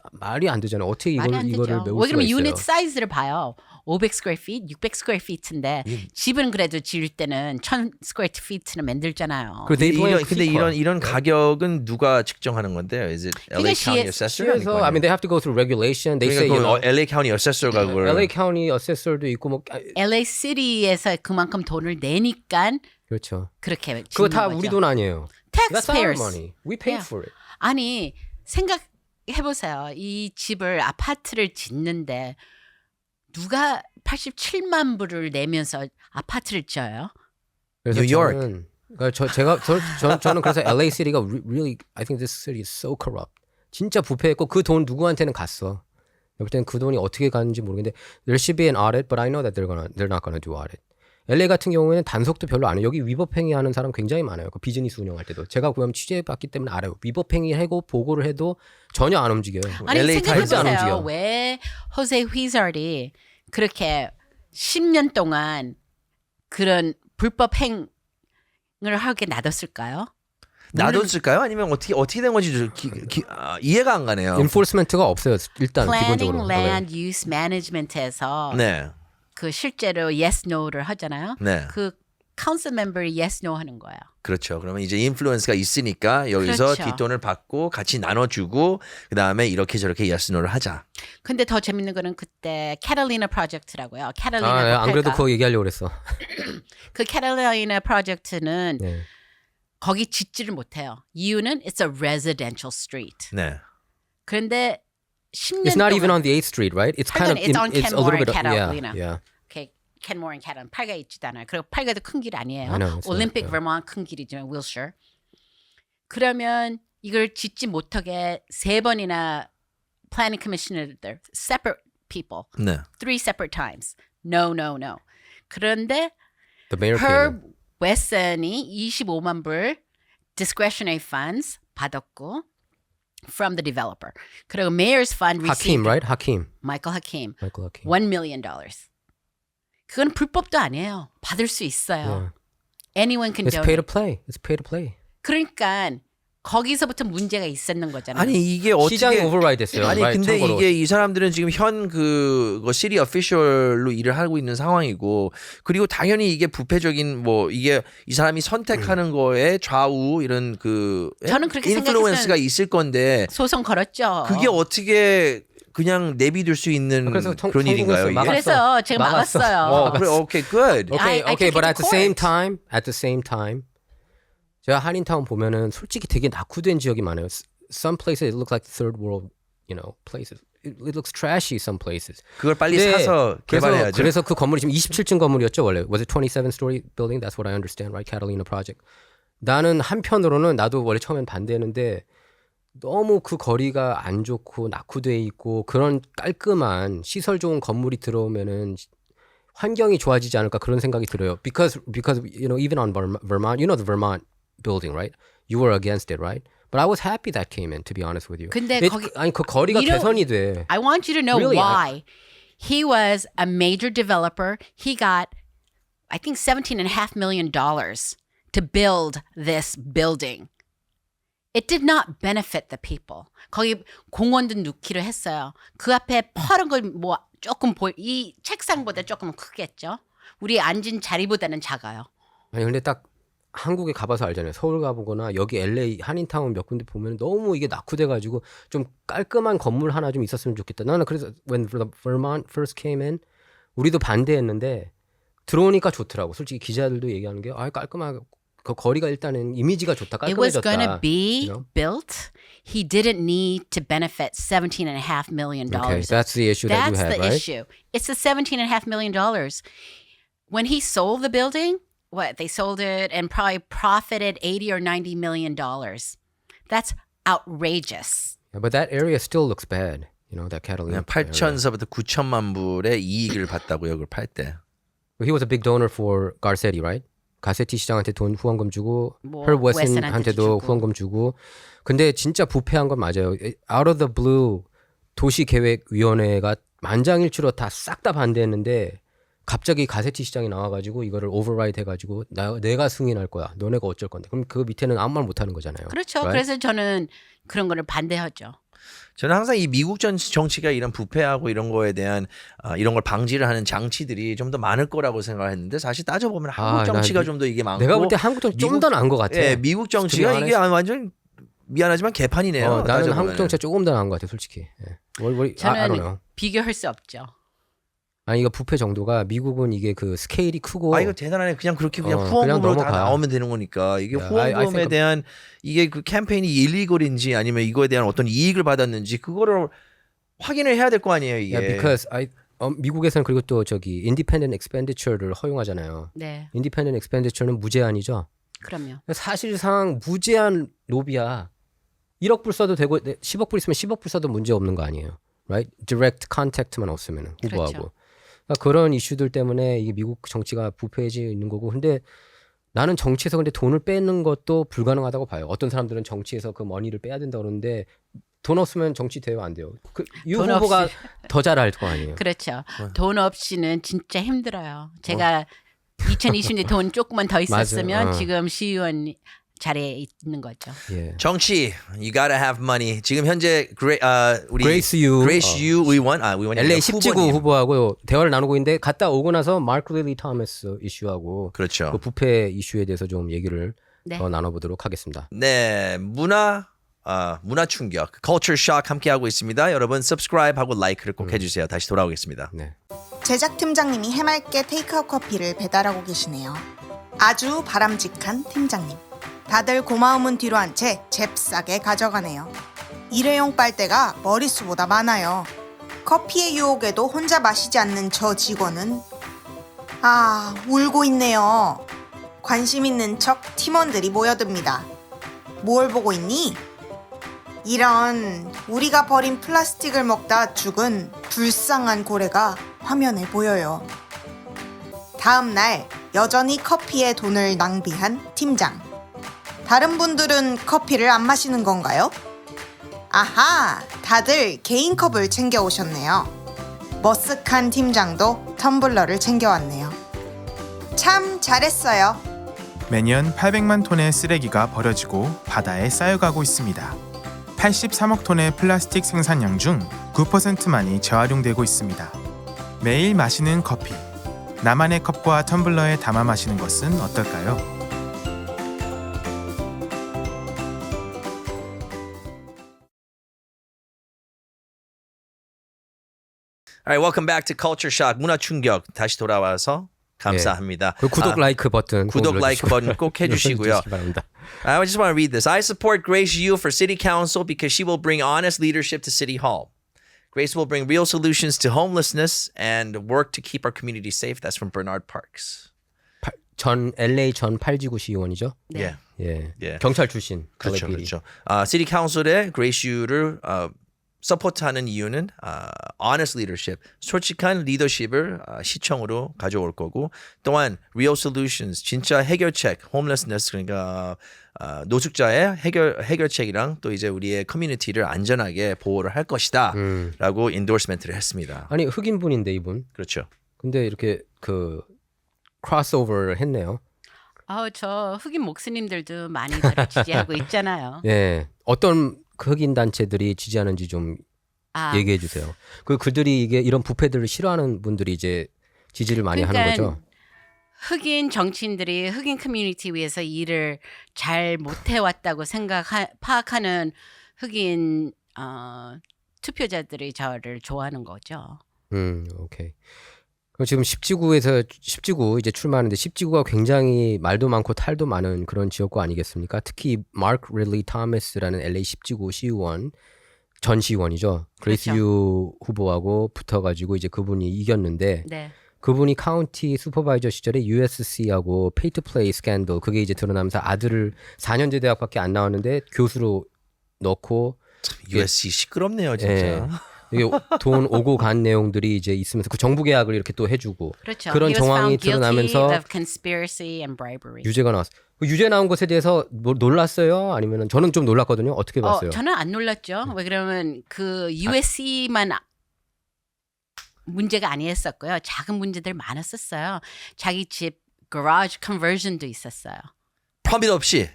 안 되잖아요. 어떻게 말이 안 이거를 되죠. 메울 왜 수가 그러면 있어요? 유닛 사이즈를 봐요. 500 square feet, 600 square feet인데 집은 그래도 지을 때는 1000 square feet는 만들잖아요. 그 they blame 근데 이런 가격은 누가 측정하는 건데요? Is it LA 그러니까 County Assessor? 그래서 I mean they have to go through regulation. They say you know LA County Assessor가 그걸 LA County Assessor도 있고 뭐 LA City에서 그만큼 돈을 내니까 그렇죠. 그렇게 그거 짓는 다 거죠. 우리 돈 아니에요. That's our Taxpayers. money. We paid Yeah. for it. 아니 생각해보세요. 이 집을 아파트를 짓는데 누가 87만 불을 내면서 아파트를 지어요? 그래서 뉴욕. 그러니까 저는 그래서 LA City가 really I think this city is so corrupt. 진짜 부패했고 그 돈 누구한테는 갔어. 볼 때는 그 돈이 어떻게 가는지 모르겠는데 there should be an audit, but I know that they're not gonna do audit. LA 같은 경우에는 단속도 별로 안 해요. 여기 위법행위 하는 사람 굉장히 많아요. 그 비즈니스 운영할 때도. 제가 그럼 취재해봤기 때문에 알아요. 위법행위 하고 보고를 해도 전혀 안 움직여요. 아니 LA 타임스 안 생각해보세요. 움직여. 왜 호세 휘저리 그렇게 10년 동안 그런 불법 행을 하게 놔뒀을까요? 놔뒀을까요? 아니면 어떻게 된 건지 이해가 안 가네요. enforcement가 없어요. 일단 Planning 기본적으로. Land Use Management에서 네, 그 실제로 yes no를 하잖아요. 네, 그 council member이 yes no 하는 거예요. 그렇죠. 그러면 이제 인플루언스가 있으니까 여기서 그렇죠. 뒷돈을 받고 같이 나눠주고 그 다음에 이렇게 저렇게 예스노를 하자. 근데 더 재밌는 거는 그때 캐롤리나 프로젝트라고요. 캐롤리나 아, 네, 안 그래도 그거 얘기하려고 그랬어. 그 캐롤리나 프로젝트는 네. 거기 짓지를 못해요. 이유는 it's a residential street. 네, 그런데 10년 It's not 동안 even on the 8th Street, right? It's kind of it's on it's a Kenmore little bit and Catalina. yeah. 이렇게 캔모어 앤 캐런 팔가 있지도 않아요. 그리고 팔가도 큰 길 아니에요. I know, it's 올림픽 not, 버먼트 큰 길이지만 윌셔. 그러면 이걸 짓지 못하게 세 번이나 planning commissioner separate people, 네. 3 separate times. No. 그런데 The mayor came in. Herb Wesson이 25만 불 discretionary funds 받았고 from the developer. 그리고 mayor's fund Hakeem, received right? Hakeem. Michael Hakeem Michael Hakeem. $1 million. 그건 불법도 아니에요. 받을 수 있어요. Anyone can It's pay donate. to play. It's pay to play. 그러니까 거기서부터 문제가 있었는 거잖아요. 아니 이게 어떻게 시장이 override 됐어요. 아니 right? 근데 참고로. 이게 이 사람들은 지금 현 그거 시리 어피셜로 일을 하고 있는 상황이고 그리고 당연히 이게 부패적인 뭐 이게 이 사람이 선택하는 거에 좌우 이런 그 저는 그렇게 인플루언스가 생각했어요. 있을 건데 소송 걸었죠. 그게 어떻게 그냥 내비둘 수 있는 그래서 그런 일인가요? 이게? 그래서 제가 막았어. 막았어요. 그래 오케이 good. Okay, I okay, took but it at to the same time, 제가 한인타운 보면은 솔직히 되게 낙후된 지역이 많아요. Some places it looks like third world, places. It looks trashy some places. 그걸 빨리 네, 사서 개발해야죠. 그래서 그 건물이 지금 27층 건물이었죠 원래. Was it 27-story building? That's what I understand, right? Catalina project. 나는 한편으로는 나도 원래 처음엔 반대했는데 너무 그 거리가 안 좋고 낙후돼 있고 그런 깔끔한 시설 좋은 건물이 들어오면은 환경이 좋아지지 않을까 그런 생각이 들어요. Because even on Vermont, the Vermont building, right? You were against it, right? But I was happy that came in, to be honest with you. 근데 아니 그 거리가 You know- 개선이 돼. I want you to know Really, why. He was a major developer. He got, I think, $17.5 million to build this building. It did not benefit the people. 거기 공원도 넣기로 했어요. 그 앞에 파란 걸 뭐 조금 이 책상보다 조금 크겠죠. 우리 앉은 자리보다는 작아요. 아니 근데 딱 한국에 가봐서 알잖아요. 서울 가보거나 여기 LA 한인타운 몇 군데 보면 너무 이게 낙후돼가지고 좀 깔끔한 건물 하나 좀 있었으면 좋겠다. 나는 그래서 when Vermont first came in 우리도 반대했는데 들어오니까 좋더라고. 솔직히 기자들도 얘기하는 게 깔끔하게 그 거리가 일단은 이미지가 좋다. It was 깔끔해졌다. going to be you know? built. He didn't need to benefit $17.5 million. Okay, that's the issue that you That's had, the right? issue. It's the $17.5 million. When he sold the building, they sold it and probably profited $80 or $90 million. That's outrageous. Yeah, but that area still looks bad. That Catalina. 그냥 8천서부터 9천만 불의 이익을 봤다고요. 그걸 팔 때. He was a big donor for Garcetti, right? 가세티 시장한테 돈 후원금 주고 뭐, 헐 웨슨한테도 웨슨한테도 주고. 후원금 주고 근데 진짜 부패한 건 맞아요. Out of the blue 도시계획위원회가 만장일치로 다 싹 다 반대했는데 갑자기 가세티 시장이 나와가지고 이거를 오버라이드 해가지고 내가 승인할 거야. 너네가 어쩔 건데. 그럼 그 밑에는 아무 말 못하는 거잖아요. 그렇죠. right? 그래서 저는 그런 거를 반대하죠. 저는 항상 이 미국 정치가 이런 부패하고 이런 거에 대한 이런 걸 방지를 하는 장치들이 좀 더 많을 거라고 생각을 했는데 사실 따져보면 한국 정치가 좀 더 이게 많고 내가 볼 때 한국 정치 좀 더 나은 것 같아. 예, 미국 정치가 이게 완전 미안하지만 개판이네요. 나는 따져보면은. 한국 정치가 조금 더 나은 것 같아, 솔직히. 예. I don't 저는 know. 비교할 수 없죠. 아니 이거 부패 정도가 미국은 이게 그 스케일이 크고 이거 대단하네. 그냥 그렇게 그냥 그냥 후원금으로 다 넘어가. 나오면 되는 거니까 이게 Yeah, 후원금에 I think 대한 이게 그 캠페인이 일리걸인지 아니면 이거에 대한 어떤 이익을 받았는지 그거를 확인을 해야 될 거 아니에요 이게. Yeah, because 미국에서는 그리고 또 저기 independent expenditure를 허용하잖아요. 네, independent expenditure는 무제한이죠. 그럼요. 사실상 무제한 로비야. 1억 불 써도 되고 10억 불 있으면 10억 불 써도 문제 없는 거 아니에요. Right? direct contact만 없으면 후보하고. 그렇죠. 그러니까 그런 이슈들 때문에 이게 미국 정치가 부패해져 있는 거고. 근데 나는 정치에서 근데 돈을 빼는 것도 불가능하다고 봐요. 어떤 사람들은 정치에서 그 머니를 빼야 된다 그러는데 돈 없으면 정치 돼요, 안 돼요? 유 돈 후보가 없이. 더 잘 알 거 아니에요. 그렇죠. 돈 없이는 진짜 힘들어요. 제가 2020년에 돈 조금만 더 있었으면 맞아. 지금 시의원 자리에 있는 거죠. 예. 정치, you gotta have money. 지금 현재 우리 Grace Yu, 의원, 의원이 LA 아니라 10지구 후보님. 후보하고 대화를 나누고 있는데 갔다 오고 나서 마크 릴리 토머스 이슈하고 그렇죠. 그 부패 이슈에 대해서 좀 얘기를 네. 더 나눠보도록 하겠습니다. 네, 문화 충격, culture shock 함께 하고 있습니다. 여러분 subscribe하고 like를 꼭 해주세요. 다시 돌아오겠습니다. 네. 제작 팀장님이 해맑게 테이크아웃 커피를 배달하고 계시네요. 아주 바람직한 팀장님. 다들 고마움은 뒤로 한 채 잽싸게 가져가네요. 일회용 빨대가 머릿수보다 많아요. 커피의 유혹에도 혼자 마시지 않는 저 직원은 울고 있네요. 관심 있는 척 팀원들이 모여듭니다. 뭘 보고 있니? 이런 우리가 버린 플라스틱을 먹다 죽은 불쌍한 고래가 화면에 보여요. 다음 날 여전히 커피에 돈을 낭비한 팀장. 다른 분들은 커피를 안 마시는 건가요? 아하, 다들 개인 컵을 챙겨 오셨네요. 머쓱한 팀장도 텀블러를 챙겨왔네요. 참 잘했어요. 매년 800만 톤의 쓰레기가 버려지고 바다에 쌓여가고 있습니다. 83억 톤의 플라스틱 생산량 중 9%만이 재활용되고 있습니다. 매일 마시는 커피. 나만의 컵과 텀블러에 담아 마시는 것은 어떨까요? Alright, welcome back to Culture Shock. 문화 충격 다시 돌아와서 감사합니다. 그 구독 라이크 버튼 꼭 구독 라이크 눌러주시고. 버튼 꼭 해주시고요. 눌러주시기 바랍니다. I just want to read this. I support Grace Yu for City Council because she will bring honest leadership to City Hall. Grace will bring real solutions to homelessness and work to keep our community safe. That's from Bernard Parks. 전 LA 전 8지구 시의원이죠. 네. Yeah. 예. 예. 경찰 출신. 그렇죠, LAPD. 그렇죠. 시티 카운슬에 그레이스 유를 서포트하는 이유는 honest leadership, 솔직한 리더십을 시청으로 가져올 거고, 또한 real solutions, 진짜 해결책, homelessness 그러니까 노숙자의 해결책이랑 또 이제 우리의 커뮤니티를 안전하게 보호를 할 것이다라고 인도스멘트를 했습니다. 아니 흑인 분인데 이분. 그렇죠. 근데 이렇게 그 크로스오버를 했네요. 저 흑인 목사님들도 많이 저를 지지하고 있잖아요. 예. 어떤 흑인 단체들이 지지하는지 좀 얘기해 주세요. 그들이 이게 이런 부패들을 싫어하는 분들이 이제 지지를 많이 하는 거죠. 흑인 정치인들이 흑인 커뮤니티 위해서 일을 잘 못해왔다고 파악하는 흑인 투표자들이 저를 좋아하는 거죠. 오케이. 그럼 지금 10지구 이제 출마하는데 10지구가 굉장히 말도 많고 탈도 많은 그런 지역구 아니겠습니까? 특히 마크 릴리 토머스라는 LA 10지구 시의원 전 시의원이죠. 그레이스 그렇죠. 유 후보하고 붙어가지고 이제 그분이 이겼는데 네. 그분이 카운티 슈퍼바이저 시절에 USC하고 페이 투 플레이 스캔들 그게 이제 드러나면서 아들을 4년제 대학밖에 안 나왔는데 교수로 넣고 USC 시끄럽네요, 진짜. 예. 이게 돈 오고 간 내용들이 이제 있으면서 그 정부 계약을 이렇게 또 해주고 그렇죠. 그런 He was 정황이 found guilty 드러나면서 of conspiracy and bribery. 유죄가 나왔어. 그 유죄 나온 것에 대해서 뭐 놀랐어요? 아니면 저는 좀 놀랐거든요. 어떻게 봤어요? 저는 안 놀랐죠. 왜 그러면 그 USC만 문제가 아니었었고요. 작은 문제들 많았었어요. 자기 집 garage conversion도 있었어요. 퍼밋 없이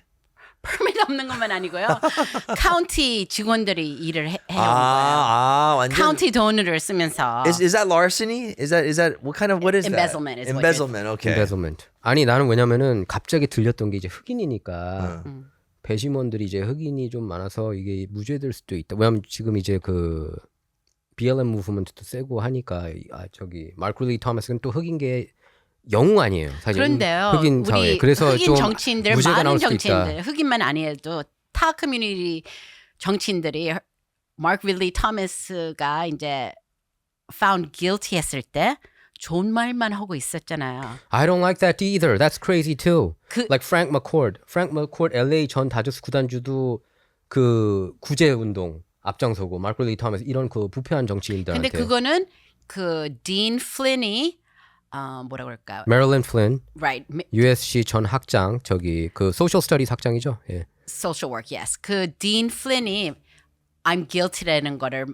permit 없는 것만 아니고요. 카운티 직원들이 일을 해온 거예요. 완전. 카운티 돈을 쓰면서. Is that larceny? Is that what is Embezzlement that? is what Embezzlement. Okay. Embezzlement. 아니 나는 왜냐면은 갑자기 들렸던 게 이제 흑인이니까 배심원들이 이제 흑인이 좀 많아서 이게 무죄될 수도 있다. 왜냐면 지금 이제 그 BLM 무브먼트도 세고 하니까 저기 마크 릴리 토머스는 또 흑인계 영웅 아니에요. 사실 그런데요. 흑인 사회. 우리 그래서 흑인 좀 정치인들 무죄가 많은 나올 수도 정치인들 있다. 흑인만 아니어도 타 커뮤니티 정치인들이 마크 릴리 토머스가 이제 found guilty 했을 때 좋은 말만 하고 있었잖아요. I don't like that either. That's crazy too. 그- Like Frank McCourt. Frank McCourt LA 전 다저스 구단주도 그 구제 운동 앞장서고 마크 릴리 토머스 이런 그 부패한 정치인들한테. 근데 그거는 그 딘 플린이 뭐라 그럴까요? 메릴린 플린 Right. USC 전 학장 저기 그 Social Studies 학장이죠. 예. Social work, yes. 그 딘 플린이 I'm guilty라는 거를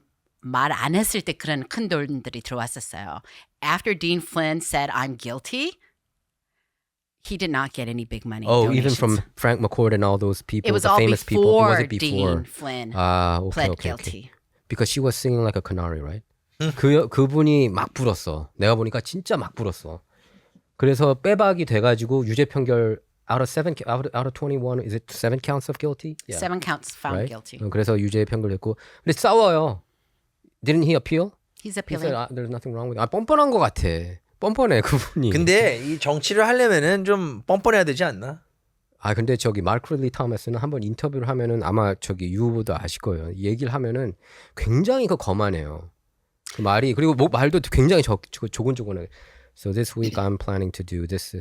말 안 했을 때 그런 큰 돈들이 들어왔었어요. After Dean Flynn said I'm guilty, he did not get any big money. Oh, even donations. from Frank McCourt and all those people, It was the all famous people. before Was it before? Dean Flynn 아, okay, pled okay, guilty. okay. Because she was singing like a canary, right? 그분이 막 불었어. 내가 보니까 진짜 막 불었어. 그래서 빼박이 돼가지고 유죄 판결 out of 21 is it 7 counts of guilty? Yeah. 7 counts found Right? guilty. 그래서 유죄 판결됐고 근데 싸워요. Didn't he appeal? He's He appealing. said there's nothing wrong with it. 뻔뻔한 것 같아. 뻔뻔해 그분이. 근데 이 정치를 하려면은 좀 뻔뻔해야 되지 않나? 근데 저기 마크 릴리 토머스는 한번 인터뷰를 하면은 아마 저기 유 후보도 아실 거예요. 얘기를 하면은 굉장히 거만해요. 그 말이 그리고 말도 굉장히 조곤조곤해. So this week I'm planning to do this.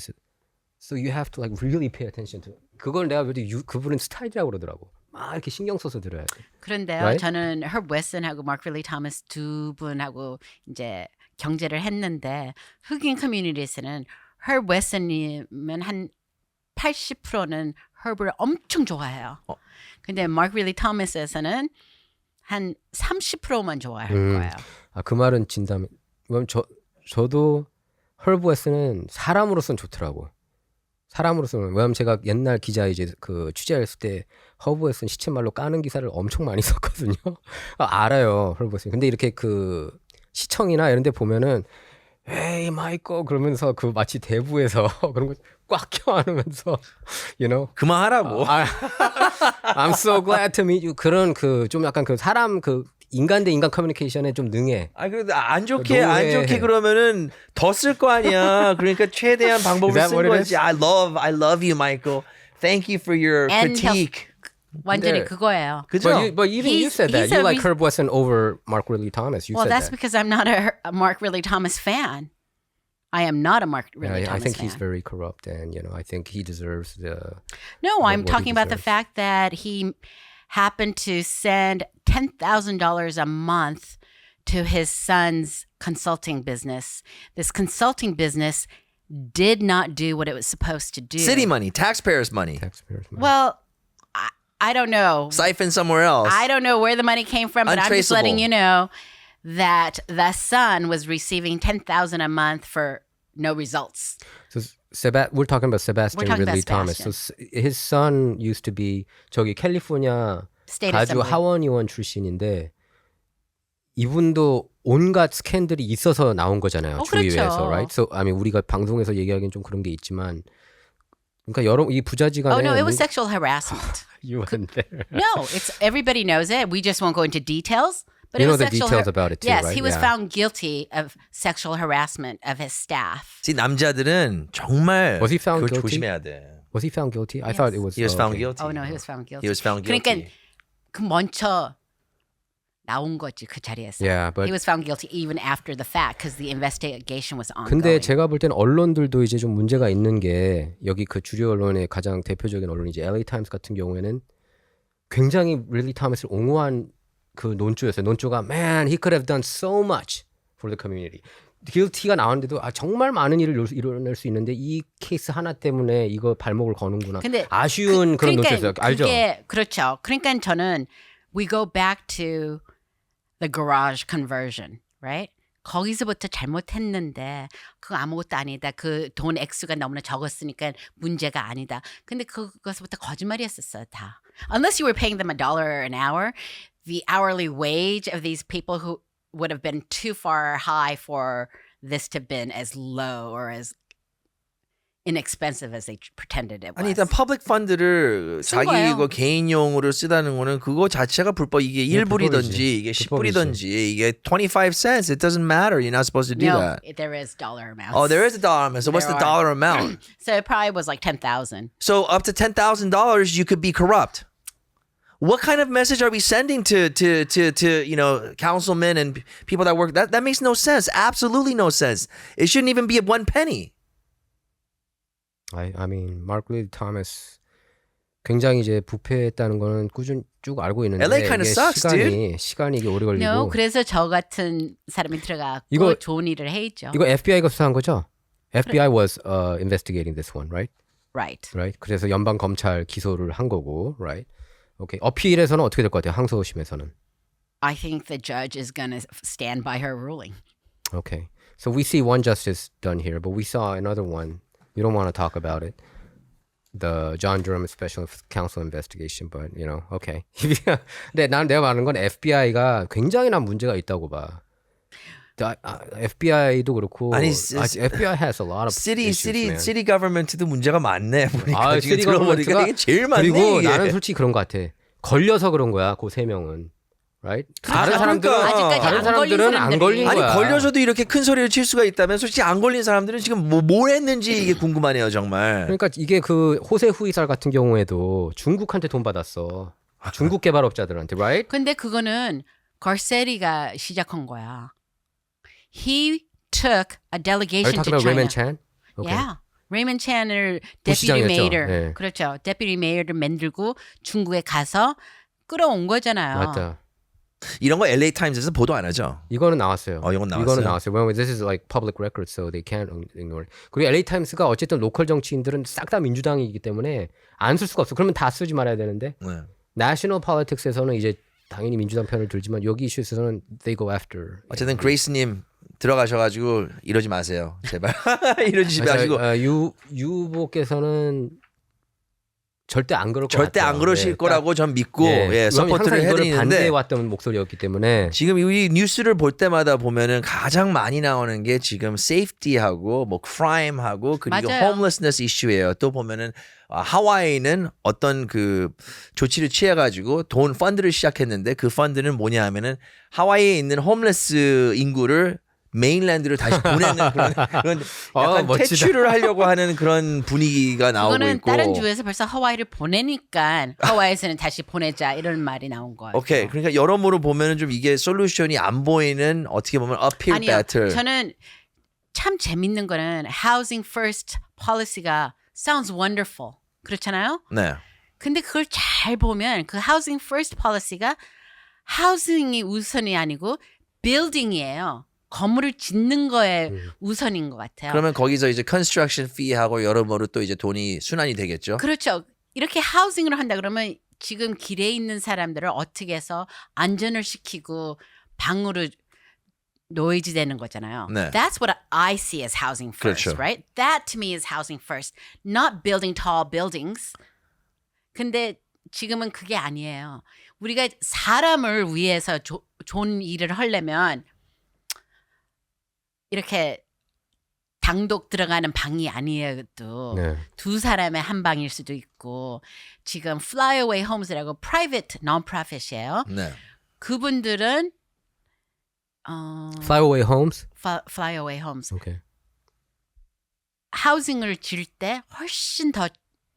So you have to like really pay attention to. 그걸 내가 볼 때 그분은 스타일이라고 그러더라고. 막 이렇게 신경 써서 들어야 돼. 그런데요, Right? 저는 Herb Wesson하고 마크 릴리 토머스 두 분하고 이제 경제를 했는데 흑인 커뮤니티에서는 Herb Wesson님은 한 80%는 Herb을 엄청 좋아해요. 근데 마크 릴리 토머스에서는 한 30%만 좋아할 거예요. 그 말은 진담. 왜냐면 저도 헐브 웨스는 사람으로서는 좋더라고. 사람으로서는 왜냐면 제가 옛날 기자 이제 그 취재했을 때 헐브 웨스는 시쳇말로 까는 기사를 엄청 많이 썼거든요. 알아요 헐브 웨스. 근데 이렇게 그 시청이나 이런 데 보면은 에이 마이커 그러면서 그 마치 대부에서 그런 거 꽉 껴안으면서 you know 그만하라고. I'm so glad to meet you 그런 그 좀 약간 그 사람 그 인간 대 인간 커뮤니케이션에 좀 능해. 그래도 안 좋게 노예. 그러면은 더 쓸 거 아니야. 그러니까 최대한 방법을 Is that 쓴 what it 거지. I love you, Michael. Thank you for your And critique. 완전히 근데- 그거예요. 그죠? But even you said that he's you a like re- Herb Wesson over Mark Riley Thomas. You Well, said that's that. because I'm not a Mark Riley Thomas fan. I am not a Mark Riley Yeah, I Thomas think fan. he's very corrupt, and I think he deserves the. No, I'm what he talking about the deserves. fact that he happened to send $10,000 a month to his son's consulting business. This consulting business did not do what it was supposed to do. City money, taxpayers' money. Taxpayers' money. Well, I don't know. Siphon somewhere else. I don't know where the money came from, but I'm just letting Untraceable. you know that the son was receiving $10,000 a month for no results. So we're talking about Sebastian We're talking Ridley about Thomas. So his son used to be 저기 캘리포니아 State 가주 Assembly. 하원 의원 출신인데 이분도 온갖 스캔들이 있어서 나온 거잖아요. 주의회에서, 그렇죠. right? So I mean 우리가 방송에서 얘기하기는 좀 그런 게 있지만, 그러니까 여러 이 부자지간에 Oh no, it was sexual harassment. you went there. No, it's everybody knows it. We just won't go into details. But You it know was the sexual details about it too, Yes, right? he was Yeah. found guilty of sexual harassment of his staff. 지 남자들은 정말 Was he found 그걸 guilty? 조심해야 돼. Was he found guilty? I thought it was. He was found okay. guilty. Oh no, he was found guilty. He was found guilty. 그러니까 그 먼저 나온 거지 그 자리에서. Yeah, but He was found guilty even after the fact because the investigation was ongoing. 근데 제가 볼 때는 언론들도 이제 좀 문제가 있는 게 여기 그 주류 언론의 가장 대표적인 언론이 이제 LA 타임스 같은 경우에는 굉장히 릴리 토머스를 옹호한 그 논조였어요. 논조가 Man, he could have done so much for the community. guilty가 나왔는데도 정말 많은 일을 이뤄낼 수 있는데 이 케이스 하나 때문에 이거 발목을 거는구나. 근데 아쉬운 그런 그러니까 논조였어요. 알죠? 그게 그렇죠. 그러니까 저는 we go back to the garage conversion, right? 거기서부터 잘못했는데 그거 아무것도 아니다. 그 돈 액수가 너무나 적었으니까 문제가 아니다. 근데 그것부터 거짓말이었었어 다. Unless you were paying them $1 an hour, the hourly wage of these people who would have been too far high for this to have been as low or as inexpensive as they pretended it was. 아니 일단 퍼블릭 펀드를 쓴 자기 거예요. 이거 개인용으로 쓰다는 거는 그거 자체가 불법. 이게 1불이든지 이게 불법이지. 10불이든지 이게 25 cents. It doesn't matter. You're not supposed to do No, that. there is dollar amounts. Oh, there is a dollar amount. So what's the There are. dollar amount? So it probably was like 10,000. So up to $10,000 you could be corrupt. What kind of message are we sending to councilmen and people that work? That makes no sense. Absolutely no sense. It shouldn't even be one penny. I mean, 마크 리드 토마스 굉장히 이제 부패했다는 거는 꾸준히 쭉 알고 있는데 LA kinda 이게 sucks, 시간이 이게 오래 걸리고 No, 그래서 저 같은 사람이 들어가고 이거- 좋은 일을 해 있죠. 이거 FBI가 수사한 거죠? FBI was investigating this one, right? Right. Right. 그래서 연방 검찰 기소를 한 거고, right? 오케이. 어필에서는 어떻게 될 것 같아요? 항소심에서는. I think the judge is going to stand by her ruling. Okay. So we see one justice done here, but we saw another one. You don't want to talk about it. The John Durham Special Counsel investigation, but okay. 근데 내가 말하는 건 FBI가 굉장히 난 문제가 있다고 봐. FBI도 그렇고 아니, FBI has a lot of issues, man. city government도 문제가 많네. 보니까 아, 지금 시티 들어보니까 거버먼트가 이게 제일 많네. 그리고 이게. 나는 솔직히 그런 것 같아. 걸려서 그런 거야. 그 세 명은. Right? 다른 사람들은 그러니까. 아직까지 다른 안 사람들은 걸린 안 사람들이. 걸린 아니 거야. 걸려서도 이렇게 큰 소리를 칠 수가 있다면 솔직히 안 걸린 사람들은 지금 뭘 했는지 이게 궁금하네요 정말. 그러니까 이게 그 호세 후이살 같은 경우에도 중국한테 돈 받았어. 중국 개발업자들한테, right? 근데 그거는 걸세리가 시작한 거야. He took a Are you delegation talking to about China. Raymond Chan? Okay. Yeah. 레이먼 찬을 부시장이었죠. 데피티 메이어 네. 그렇죠. 데피티 메이어를 만들고 중국에 가서 끌어온 거잖아요. 맞다. 이런 거 LA 타임즈에서 보도 안 하죠. 이거는 나왔어요. 이건 나왔어요? 이거는 나왔어요. Well, this is like public record, so they can't ignore it. 그리고 LA 타임스가 어쨌든 로컬 정치인들은 싹 다 민주당이기 때문에 안 쓸 수가 없어. 그러면 다 쓰지 말아야 되는데 네. national politics에서는 이제 당연히 민주당 편을 들지만 여기 이슈에서는 they go after. 어쨌든 그레이스님 들어가셔가지고 이러지 마세요 제발. 이러지 마시고 유보께서는 절대 안 그럴 것 절대 같아요. 안 그러실 네, 거라고 전 믿고 예, 서포트를 해드리는데 반대해왔던 목소리였기 때문에 지금 이 뉴스를 볼 때마다 보면은 가장 많이 나오는 게 지금 safety하고 뭐 crime하고 그리고 맞아요. homelessness 이슈예요. 또 보면은 하와이는 어떤 그 조치를 취해가지고 돈 펀드를 시작했는데 그 펀드는 뭐냐 하면은 하와이에 있는 홈레스 인구를 메인랜드로 다시 보내는 그런 약간 멋지다. 퇴출을 하려고 하는 그런 분위기가 나오고 그거는 있고. 다른 주에서 벌써 하와이를 보내니까 하와이에서는 다시 보내자 이런 말이 나온 거예요. 오케이. 그러니까 여러모로 보면은 좀 이게 솔루션이 안 보이는 어떻게 보면 uphill 아니요. battle. 저는 참 재밌는 거는 housing first policy가 sounds wonderful. 그렇잖아요? 네. 근데 그걸 잘 보면 그 housing first policy가 housing이 우선이 아니고 building이에요. 건물을 짓는 거에 우선인 것 같아요. 그러면 거기서 이제 construction fee하고 여러모로 또 이제 돈이 순환이 되겠죠. 그렇죠. 이렇게 하우싱을 한다 그러면 지금 길에 있는 사람들을 어떻게 해서 안전을 시키고 방으로 노이즈 되는 거잖아요. 네. That's what I see as housing first, 그렇죠. right? That to me is housing first, not building tall buildings. 근데 지금은 그게 아니에요. 우리가 사람을 위해서 좋은 일을 하려면 이렇게 단독 들어가는 방이 아니에요. 또 네. 두 사람의 한 방일 수도 있고 지금 Flyaway Homes라고 private non-profit이에요. 네. 그분들은 Flyaway Homes. Flyaway Homes Okay. 하우싱을 지을 때 훨씬 더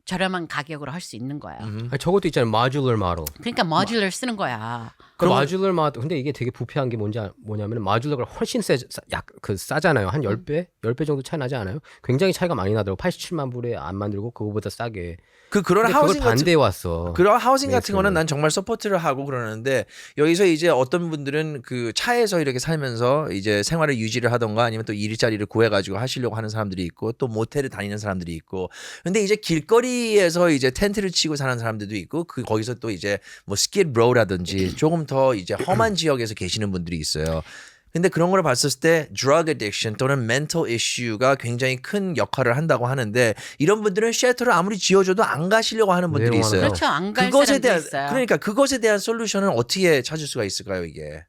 저렴한 가격으로 할 수 있는 거예요. 아니, 저것도 있잖아요. modular model. 그러니까 모듈을 쓰는 거야. 그 modular model. 근데 이게 되게 부패한 게 뭐냐면 modular가 훨씬 싸잖아요. 한 10배? 10배 정도 차이 나지 않아요? 굉장히 차이가 많이 나더라고. 87만 불에 안 만들고 그거보다 싸게. 그런 근데 그걸 하우싱 같은 반대해 왔어. 그런 하우싱 같은 네, 거는 난 정말 서포트를 하고 그러는데 여기서 이제 어떤 분들은 그 차에서 이렇게 살면서 이제 생활을 유지를 하던가 아니면 또 일자리를 구해가지고 하시려고 하는 사람들이 있고 또 모텔을 다니는 사람들이 있고 근데 이제 길거리에서 이제 텐트를 치고 사는 사람들도 있고 그 거기서 또 이제 뭐 스키드 로우라든지 조금 더 이제 험한 지역에서 계시는 분들이 있어요. 근데 그런 걸 봤을 때 drug addiction 또는 mental issue가 굉장히 큰 역할을 한다고 하는데 이런 분들은 쉘터를 아무리 지어줘도 안 가시려고 하는 분들이 내용하는 있어요. 거. 그렇죠. 안 갈 그것에 사람도 대한 있어요. 그러니까 그것에 대한 솔루션은 어떻게 찾을 수가 있을까요, 이게?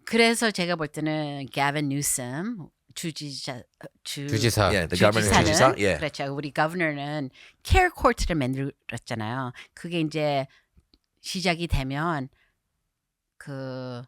그래서 제가 볼 때는 Gavin Newsom 주지사 Yeah, the governor 주지사는 주지사. Yeah. 그렇죠. 우리 gov.는 care court를 만들었잖아요. 그게 이제 시작이 되면 그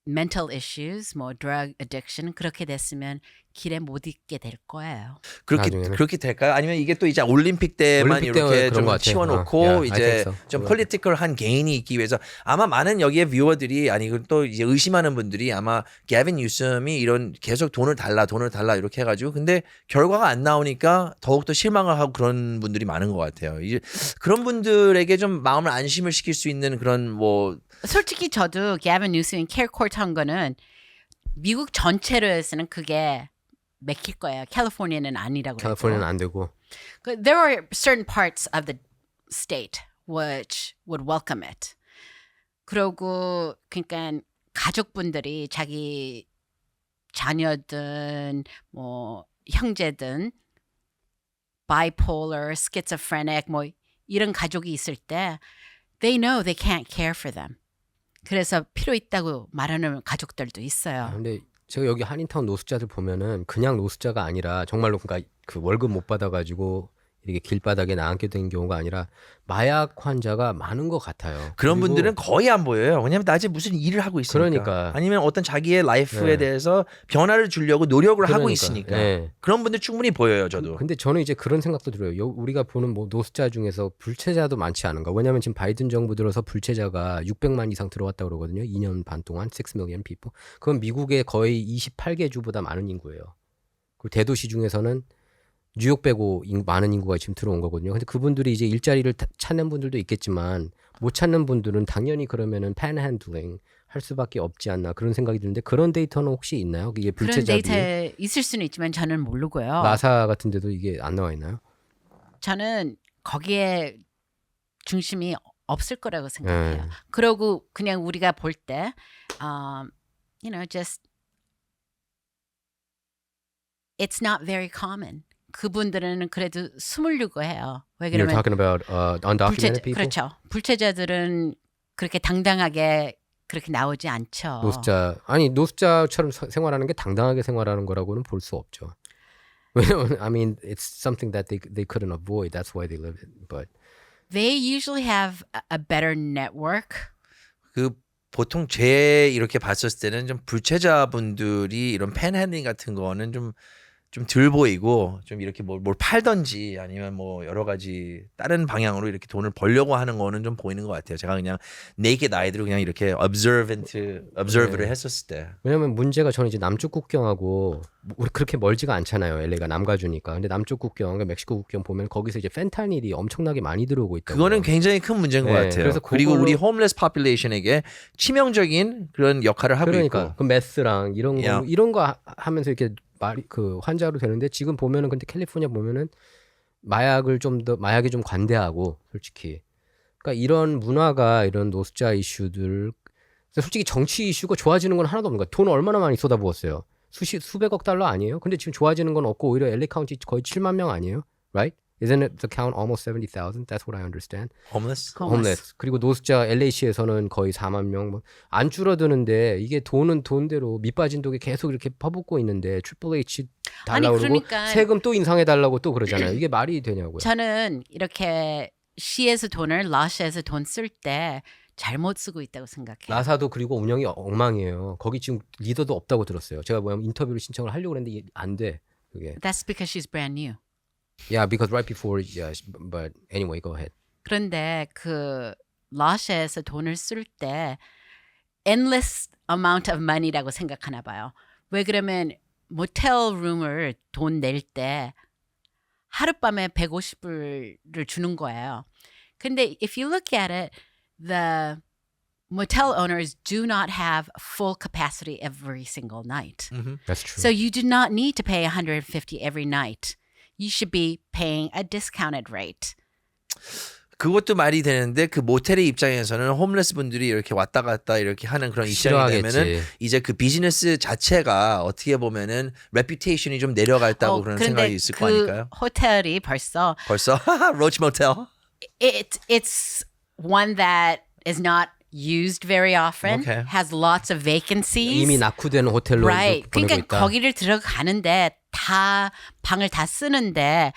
mental issues, 뭐 drug addiction 그렇게 됐으면 길에 못 있게 될 거예요. 나중에는. 그렇게 될까요? 아니면 이게 또 이제 올림픽 때만 올림픽 때 이렇게 그런 좀 것 같아요. 치워놓고 Yeah, I 이제 think so. 좀 그거 폴리티컬한 개인이 있기 위해서 아마 많은 여기에 뷰어들이 아니 또 이제 의심하는 분들이 아마 게빈 뉴섬이 이런 계속 돈을 달라 이렇게 해가지고 근데 결과가 안 나오니까 더욱더 실망을 하고 그런 분들이 많은 것 같아요. 이제 그런 분들에게 좀 마음을 안심을 시킬 수 있는 그런 뭐 솔직히 저도 Gavin Newsom care court 한 거는 미국 전체로 해서는 그게 맥힐 거예요. 캘리포니아는 아니라고 그랬죠. 캘리포니아는 안 되고. There are certain parts of the state which would welcome it. 그러고 그러니까 가족분들이 자기 자녀든 뭐 형제든 bipolar, schizophrenic 뭐 이런 가족이 있을 때 they know they can't care for them. 그래서 필요 있다고 말하는 가족들도 있어요. 근데 제가 여기 한인타운 노숙자들 보면은 그냥 노숙자가 아니라 정말로 그러니까 그 월급 못 받아가지고 이렇게 길바닥에 나앉게 된 경우가 아니라 마약 환자가 많은 것 같아요. 그런 그리고 분들은 거의 안 보여요. 왜냐하면 낮에 무슨 일을 하고 있으니까. 그러니까. 아니면 어떤 자기의 라이프에 네. 대해서 변화를 주려고 노력을 하고 그러니까. 있으니까. 예. 그런 분들 충분히 보여요, 저도. 근데 저는 이제 그런 생각도 들어요. 우리가 보는 뭐 노숙자 중에서 불체자도 많지 않은가. 왜냐하면 지금 바이든 정부 들어서 불체자가 600만 이상 들어왔다고 그러거든요. 2년 반 동안 6 million people. 그건 미국의 거의 28개 주보다 많은 인구예요. 그리고 대도시 중에서는 뉴욕 빼고 많은 인구가 지금 들어온 거거든요. 근데 그분들이 이제 일자리를 찾는 분들도 있겠지만 못 찾는 분들은 당연히 그러면은 panhandling 할 수밖에 없지 않나 그런 생각이 드는데 그런 데이터는 혹시 있나요? 이게 그런 불체자 데이터 있을 수는 있지만 저는 모르고요. 나사 같은 데도 이게 안 나와 있나요? 저는 거기에 중심이 없을 거라고 생각해요. 네. 그러고 그냥 우리가 볼 때, you know, just it's not very common. 그분들은 그래도 숨으려고 해요. 왜 You're 그러면 talking about undocumented people? 그렇죠. 불체자들은 그렇게 당당하게 그렇게 나오지 않죠. 노숙자처럼 생활하는 게 당당하게 생활하는 거라고는 볼 수 없죠. 왜냐면 I mean it's something that they couldn't avoid. That's why they live it. But They usually have a better network. 그 보통 제 이렇게 봤었을 때는 좀 불체자분들이 이런 팬핸딩 같은 거는 좀 덜 보이고 좀 이렇게 뭘 팔던지 아니면 뭐 여러 가지 다른 방향으로 이렇게 돈을 벌려고 하는 거는 좀 보이는 것 같아요. 제가 그냥 naked 아이들을 그냥 이렇게 observe를 했었을 때. 왜냐면 문제가 저는 이제 남쪽 국경하고 우리 그렇게 멀지가 않잖아요. LA가 남가주니까. 근데 남쪽 국경, 그러니까 멕시코 국경 보면 거기서 이제 펜타닐이 엄청나게 많이 들어오고 있다고. 그거는 굉장히 큰 문제인 것 네, 같아요. 그래서 그리고 그걸로- 우리 홈레스 포퓰레이션에게 치명적인 그런 역할을 하고 그러니까 있고. 그 메스랑 이런 거 Yeah. 이런 거 하면서 이렇게 그 환자로 되는데 지금 보면은 근데 캘리포니아 보면은 마약이 좀 관대하고 솔직히 그러니까 이런 문화가 이런 노숙자 이슈들 솔직히 정치 이슈가 좋아지는 건 하나도 없는 거야. 돈 얼마나 많이 쏟아부었어요. 수백억 달러 아니에요? 근데 지금 좋아지는 건 없고 오히려 LA 카운티 거의 7만 명 아니에요? Right? Isn't it the count almost 70,000? That's what I understand. 홈레스? 홈레스. 그리고 노숙자 LA시에서는 거의 4만 명. 안 줄어드는데 이게 돈은 돈대로 밑빠진 독에 계속 이렇게 퍼붓고 있는데 트리플 H 달라고 아니, 그러고 그러니까- 세금 또 인상해 달라고 또 그러잖아요. 이게 말이 되냐고요. 저는 이렇게 시에서 돈을 라시에서 돈 쓸 때 잘못 쓰고 있다고 생각해요. 나사도 그리고 운영이 엉망이에요. 거기 지금 리더도 없다고 들었어요. 제가 뭐냐면 인터뷰를 신청을 하려고 했는데 이게 안 돼. 그게. That's because she's brand new. Yeah, because right before, yeah, but anyway, go ahead. 그런데 그 라시에서 돈을 쓸 때 endless amount of money라고 생각하나 봐요. 왜 그러면 모텔 룸을 돈 낼 때 하룻밤에 150불을 주는 거예요. 근데 if you look at it, the motel owners do not have full capacity every single night. That's true. So you do not need to pay 150 every night. You should be paying a discounted rate. 그것도 말이 되는데 그 모텔의 입장에서는 홈레스 분들이 이렇게 왔다 갔다 이렇게 하는 그런 입장이 되면은 싫어하겠지. 이제 그 비즈니스 자체가 어떻게 보면은 레퓨테이션이 좀 내려갈다고 그런 그런데 생각이 있을 그 거 아닐까요? 호텔이 벌써 벌써 로치 모텔. it's one that is not used very often. Okay. Has lots of vacancies. 이미 낙후된 호텔로 right. 보내고 그러니까 있다. 거기를 들어가는데 다 방을 다 쓰는데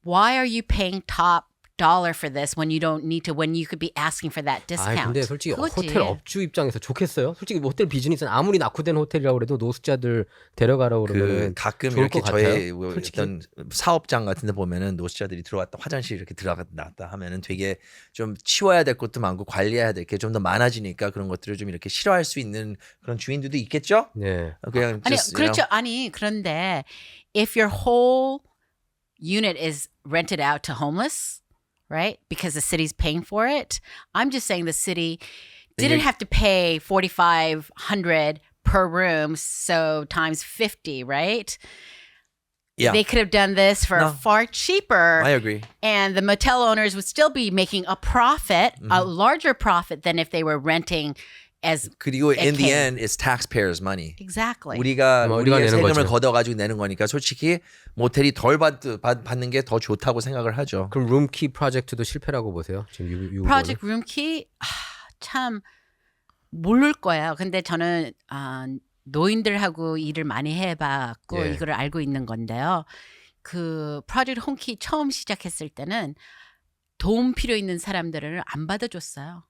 why are you paying top dollar for this when you don't need to when you could be asking for that discount? 아 근데 솔직히 그거지. 호텔 업주 입장에서 좋겠어요? 솔직히 호텔 비즈니스는 아무리 낙후된 호텔이라고 그래도 노숙자들 데려가라고 그 그러면 가끔 좋을 이렇게 것 저희 같아요. 뭐 솔직히. 어떤 사업장 같은 데 보면은 노숙자들이 들어왔다 화장실 이렇게 들어갔다 나왔다 하면은 되게 좀 치워야 될 것도 많고 관리해야 될 게 좀 더 많아지니까 그런 것들을 좀 이렇게 싫어할 수 있는 그런 주인들도 있겠죠? 네. 그냥 아니 just, you 그렇죠. know. 아니 그런데 if your whole unit is rented out to homeless, right? Because the city's paying for it. I'm just saying the city didn't have to pay $4,500 per room, so times 50, right? Yeah. They could have done this for No. far cheaper. I agree. And the motel owners would still be making a profit, a larger profit than if they were renting as 그리고 in the Okay. end it's taxpayers' money. exactly. 우리가 우리가 내는 세금을 거죠. 걷어가지고 내는 거니까 솔직히 모텔이 덜 받는 게 더 좋다고 생각을 하죠. 그럼 룸키 프로젝트도 실패라고 보세요? 지금 유 Project Roomkey 참 모를 거예요. 근데 저는 노인들하고 일을 많이 해봤고 예. 이거를 알고 있는 건데요. 그 프로젝트 홈키 처음 시작했을 때는 도움 필요 있는 사람들을 안 받아줬어요.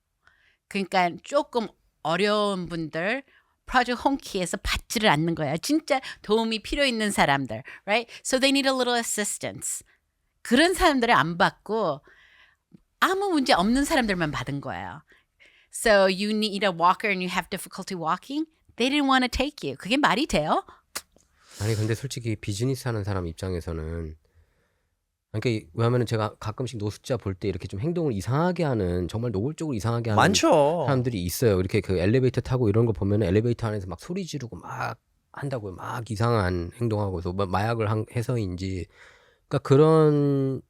그러니까 조금 어려운 분들 프로젝트 홈키에서 받지를 않는 거예요. 진짜 도움이 필요 있는 사람들, right? So they need a little assistance. 그런 사람들을 안 받고 아무 문제 없는 사람들만 받은 거예요. So you need a walker and you have difficulty walking. They didn't want to take you. 그게 말이 돼요? 아니 근데 솔직히 비즈니스 하는 사람 입장에서는 그러니까 왜냐하면 제가 가끔씩 노숙자 볼 때 이렇게 좀 행동을 이상하게 하는 정말 노골적으로 이상하게 하는 많죠. 사람들이 있어요. 이렇게 그 엘리베이터 타고 이런 거 보면 엘리베이터 안에서 막 소리 지르고 막 한다고요. 막 이상한 행동하고 서 마약을 해서인지 그러니까 그런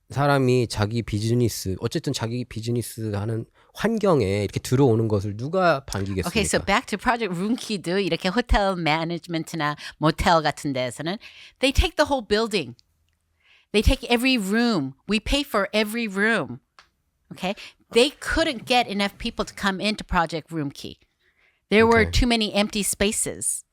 사람이 자기 비즈니스 어쨌든 자기 비즈니스 하는 환경에 이렇게 들어오는 것을 누가 반기겠습니까? Okay, so back to Project Roomkey도 이렇게 호텔 매니지먼트나 모텔 같은 데에서는 they take the whole building. They take every room. We pay for every room. Okay? They couldn't get enough people to come into Project Roomkey. There were Okay. too many empty spaces.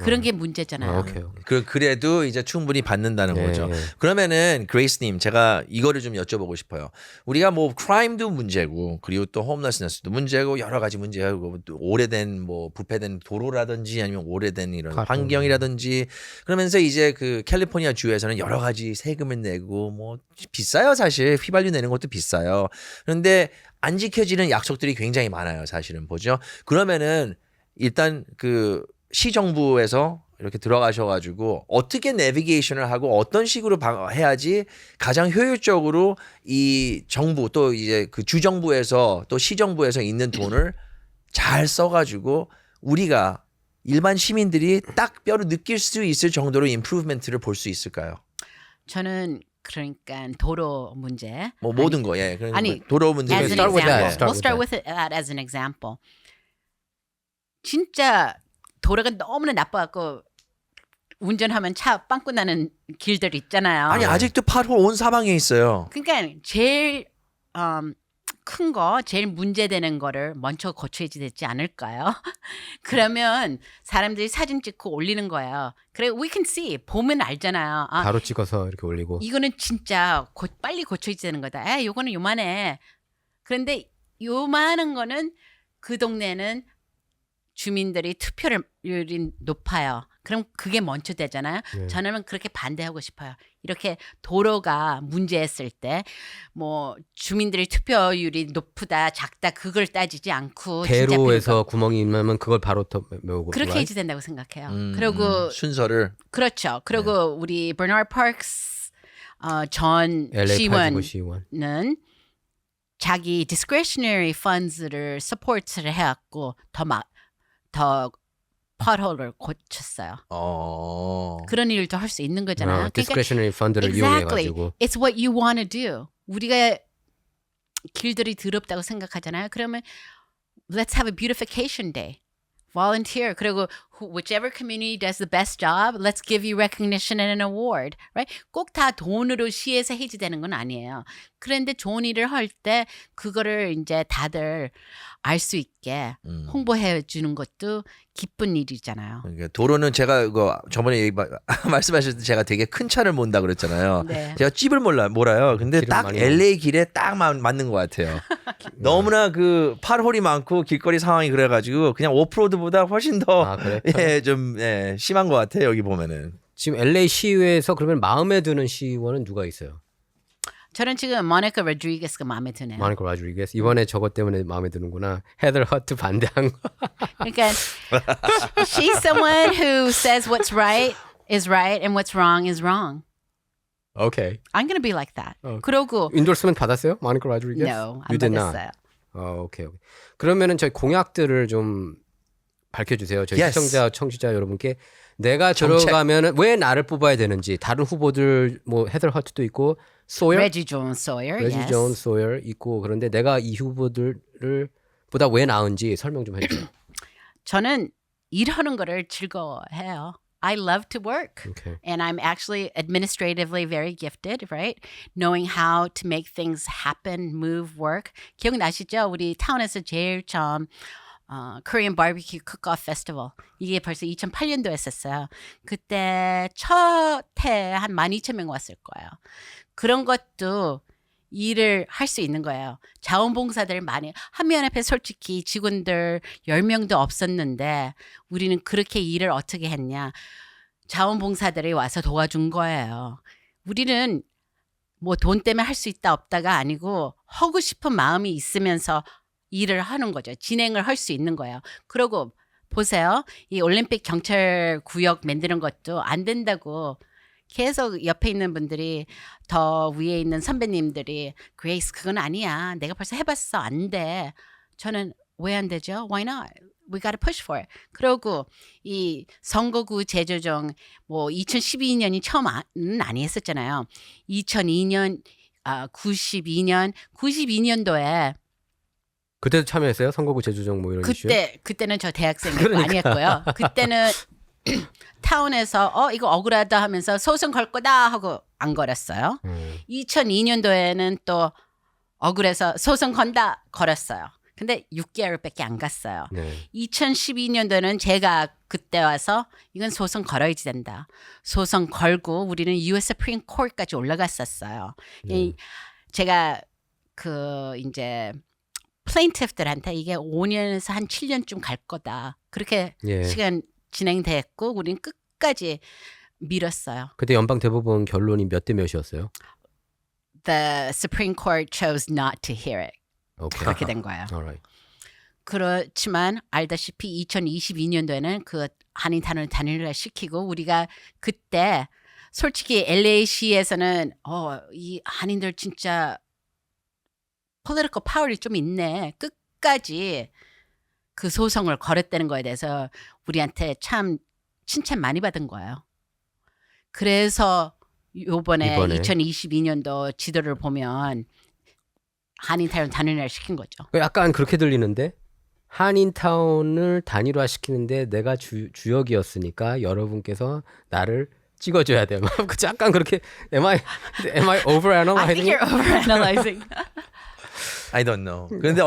그런 게 문제잖아요. 오케이. 그래도 이제 충분히 받는다는 네, 거죠. 네. 그러면은 그레이스님 제가 이거를 좀 여쭤보고 싶어요. 우리가 뭐 크라임도 문제고 그리고 또 홈레스너스도 문제고 여러 가지 문제고 또 오래된 뭐 부패된 도로라든지 아니면 오래된 이런 가끔. 환경이라든지 그러면서 이제 그 캘리포니아 주에서는 여러 가지 세금을 내고 뭐 비싸요 사실 휘발유 내는 것도 비싸요. 그런데 안 지켜지는 약속들이 굉장히 많아요 사실은 보죠. 그러면은 일단 그 시정부에서 이렇게 들어가셔가지고 어떻게 내비게이션을 하고 어떤 식으로 해야지 가장 효율적으로 이 정부 또 이제 그 주정부에서 또 시정부에서 있는 돈을 잘 써가지고 우리가 일반 시민들이 딱 뼈로 느낄 수 있을 정도로 임프루브먼트를 볼 수 있을까요? 저는 그러니까 도로 문제. 뭐 모든 거 예. 그러니까 아니, 도로 문제 as an start with that. example. Start We'll with start with that as an example. 진짜 도로가 너무나 나빠갖고 운전하면 차 빵꾸 나는 길들 있잖아요. 아니 아직도 8호 온 사방에 있어요. 그러니까 제일 큰 거, 제일 문제되는 거를 먼저 고쳐야지 되지 않을까요? 그러면 사람들이 사진 찍고 올리는 거예요. 그래, we can see. 보면 알잖아요. 아, 바로 찍어서 이렇게 올리고 이거는 진짜 빨리 고쳐야 되는 거다. 요거는 요만해. 그런데 요만한 거는 그 동네는 주민들이 투표율이 높아요. 그럼 그게 먼저 되잖아요. 네. 저는 그렇게 반대하고 싶어요. 이렇게 도로가 문제했을 때 뭐 주민들의 투표율이 높다 작다 그걸 따지지 않고 진짜 대로에서 구멍이 있으면 그걸 바로 더 메우고 그렇게 해야 된다고 생각해요. 음, 그리고 순서를 그렇죠. 그리고 우리 버나드 파크스 전 LA 파지고 시의원은 시의원 자기 discretionary funds를 support를 해갖고 더 pothole를 고쳤어요. 그런 일도 할 수 있는 거잖아요. 디스크레셔너리 펀드를 exactly. 이용해가지고 It's what you want to do. 우리가 길들이 더럽다고 생각하잖아요. 그러면 let's have a beautification day. Volunteer. 그리고 whichever community does the best job, let's give you recognition and an award. Right? 꼭 다 돈으로 시에서 해지되는 건 아니에요. 그런데 좋은 일을 할 때 그거를 이제 다들 알 수 있게 홍보해 주는 것도 기쁜 일이잖아요. 그러니까 도로는 제가 그거 저번에 말씀하셨을 때 제가 되게 큰 차를 몬다 그랬잖아요. 네. 제가 찝을 몰아요. 근데 기름 딱 많이 LA 길에 딱 맞는 것 같아요. 너무나 그 팔홀이 많고 길거리 상황이 그래가지고 그냥 오프로드보다 훨씬 더 아, 그래? 좀 심한 것 같아요. 여기 보면은. 지금 LA 시의회에서 그러면 마음에 드는 시의원은 누가 있어요? 저는 지금 모니카 로드리게스가 마음에 드네요. 마니카 로드리게스. 이번에 저것 때문에 마음에 드는구나. 헤더 허트 반대한 거. 그러니까 she's someone who says what's right is right and what's wrong is wrong. 오케이. I'm going to be like that. 어. 그러고 인돌스먼트 받았어요? 마니카 로드리게스? no, You 안 did not. 받았어요. 오케이. 그러면은 저희 공약들을 좀 밝혀주세요. 저희 Yes. 시청자, 청취자 여러분께 내가 정책. 들어가면은 왜 나를 뽑아야 되는지 다른 후보들 뭐 헤더 허트도 있고 소열, Reggie Jones Sawyer. 레지 yes. 존 소열 있고 그런데 내가 이 후보들을 보다 왜 나은지 설명 좀 해주세요. 저는 일하는 거를 즐거워해요. I love to work. 오케이. And I'm actually administratively very gifted, right? Knowing how to make things happen, move, work. 기억나시죠? 우리 타운에서 제일 처음 Korean Barbecue Cook-Off Festival. 이게 벌써 2008년도에 했었어요. 그때 첫 해 한 12,000명 왔을 거예요. 그런 것도 일을 할 수 있는 거예요. 자원봉사들 많이 한면 앞에 솔직히 직원들 10명도 없었는데 우리는 그렇게 일을 어떻게 했냐. 자원봉사들이 와서 도와준 거예요. 우리는 뭐 돈 때문에 할 수 있다 없다가 아니고 하고 싶은 마음이 있으면서 일을 하는 거죠. 진행을 할 수 있는 거예요. 그리고 보세요. 이 올림픽 경찰 구역 만드는 것도 안 된다고 계속 옆에 있는 분들이 더 위에 있는 선배님들이 그레이스 그건 아니야. 내가 벌써 해봤어. 안 돼. 저는 왜 안 되죠? Why not? We gotta push for it. 그리고 이 선거구 재조정 뭐 2012년이 처음은 아니었었잖아요. 2002년, 92년도에 그때도 참여했어요? 선거구 재조정 뭐 이런 이슈에? 그때는 저 대학생이고 아니었고요. 그때는 타운에서 이거 억울하다 하면서 소송 걸 거다 하고 안 걸었어요. 2002년도에는 또 억울해서 소송 건다 걸었어요. 근데 6개월밖에 안 갔어요. 네. 2012년도에는 제가 그때 와서 이건 소송 걸어야지 된다. 소송 걸고 우리는 US Supreme Court까지 올라갔었어요. 제가 그 이제 플레인티프들한테 이게 5년에서 한 7년쯤 갈 거다. 그렇게 예. 시간 진행됐고 우리는 끝까지 밀었어요. 그때 연방 대법원 결론이 몇 대 몇이었어요? The Supreme Court chose not to hear it. 오케이. 그렇게 된 거예요. Alright. 그렇지만 알다시피 2022년도에는 그 한인타운을 단일화시키고 우리가 그때 솔직히 LA시에서는 이 한인들 진짜 political power이 좀 있네. 끝까지 그 소송을 걸었다는 거에 대해서 우리한테 참 칭찬 많이 받은 거예요. 그래서 이번에 2022년도 지도를 보면 한인타운 단일화를 시킨 거죠. 약간 그렇게 들리는데 한인타운을 단일화시키는데 내가 주역이었으니까 여러분께서 나를 찍어줘야 돼. 약간 그렇게 am I overanalyzing? I think you're overanalyzing. I don't know. 그런데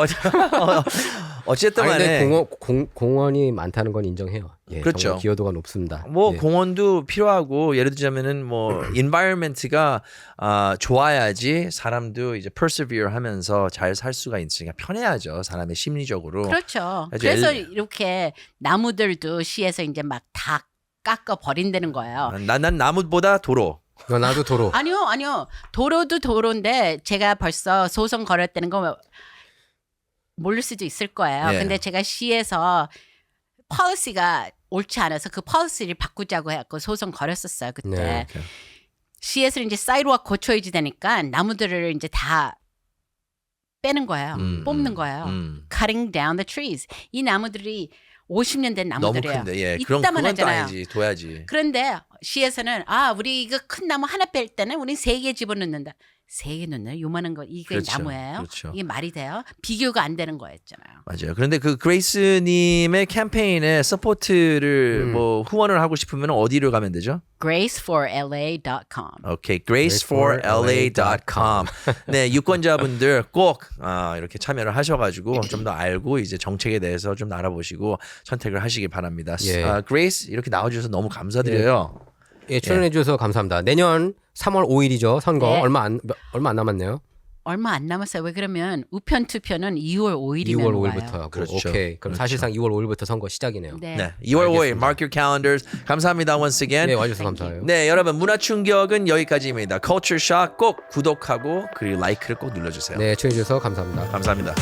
어쨌든 아니, 간에 근데 공원이 많다는 건 인정해요. 예, 그렇죠. 정말 기여도가 높습니다. 뭐 예. 공원도 필요하고 예를 들자면은 뭐 environment가 좋아야지 사람도 이제 persevere 하면서 잘 살 수가 있으니까 편해야죠. 사람의 심리적으로. 그렇죠. 아주 그래서 이렇게 나무들도 시에서 이제 막 다 깎아 버린다는 거예요. 난 나무보다 도로. 나도 도로. 아니요. 도로도 도로인데 제가 벌써 소송 걸었다는 거 모를 수도 있을 거예요. 예. 근데 제가 시에서 policy가 옳지 않아서 그 policy를 바꾸자고 해갖고 소송 걸었었어요. 그때. 네. 시에서 이제 사이드워크 고쳐야지 되니까 나무들을 이제 다 빼는 거예요. 뽑는 거예요. Cutting down the trees. 이 나무들이 50년 된 너무 나무들이에요. 큰데 예. 그건 이따만 그건 또 하잖아요. 아니지. 둬야지. 그런데 시에서는 우리 이거 큰 나무 하나 뺄 때는 우리 3개 집어넣는다. 세 눈을 요만한 거 이게 그렇죠. 나무예요. 그렇죠. 이게 말이 돼요? 비교가 안 되는 거였잖아요. 맞아요. 그런데 그 그레이스님의 캠페인에 서포트를 뭐 후원을 하고 싶으면 어디로 가면 되죠? graceforla.com. 오케이, graceforla.com. 네, 유권자분들 꼭 이렇게 참여를 하셔가지고 좀 더 알고 이제 정책에 대해서 좀 알아보시고 선택을 하시기 바랍니다. 예. 그레이스 이렇게 나와주셔서 너무 감사드려요. 예, 출연해 주셔서 감사합니다. 내년 3월 5일이죠. 선거 네. 얼마 안 남았네요. 얼마 안 남았어요. 왜 그러면 우편 투표는 2월 5일이면 2월 와요. 5일부터 하고. 그렇죠. 오케이. 그럼 그렇죠. 사실상 2월 5일부터 선거 시작이네요. 네. 네, 2월 5일 알겠습니다. mark your calendars. 감사합니다 once again. 네, 와주셔서 감사해요. 네, 여러분 문화 충격은 여기까지입니다. Culture Shock 꼭 구독하고 그리고 라이크를 꼭 눌러주세요. 네, 출연해 주셔서 감사합니다. 감사합니다.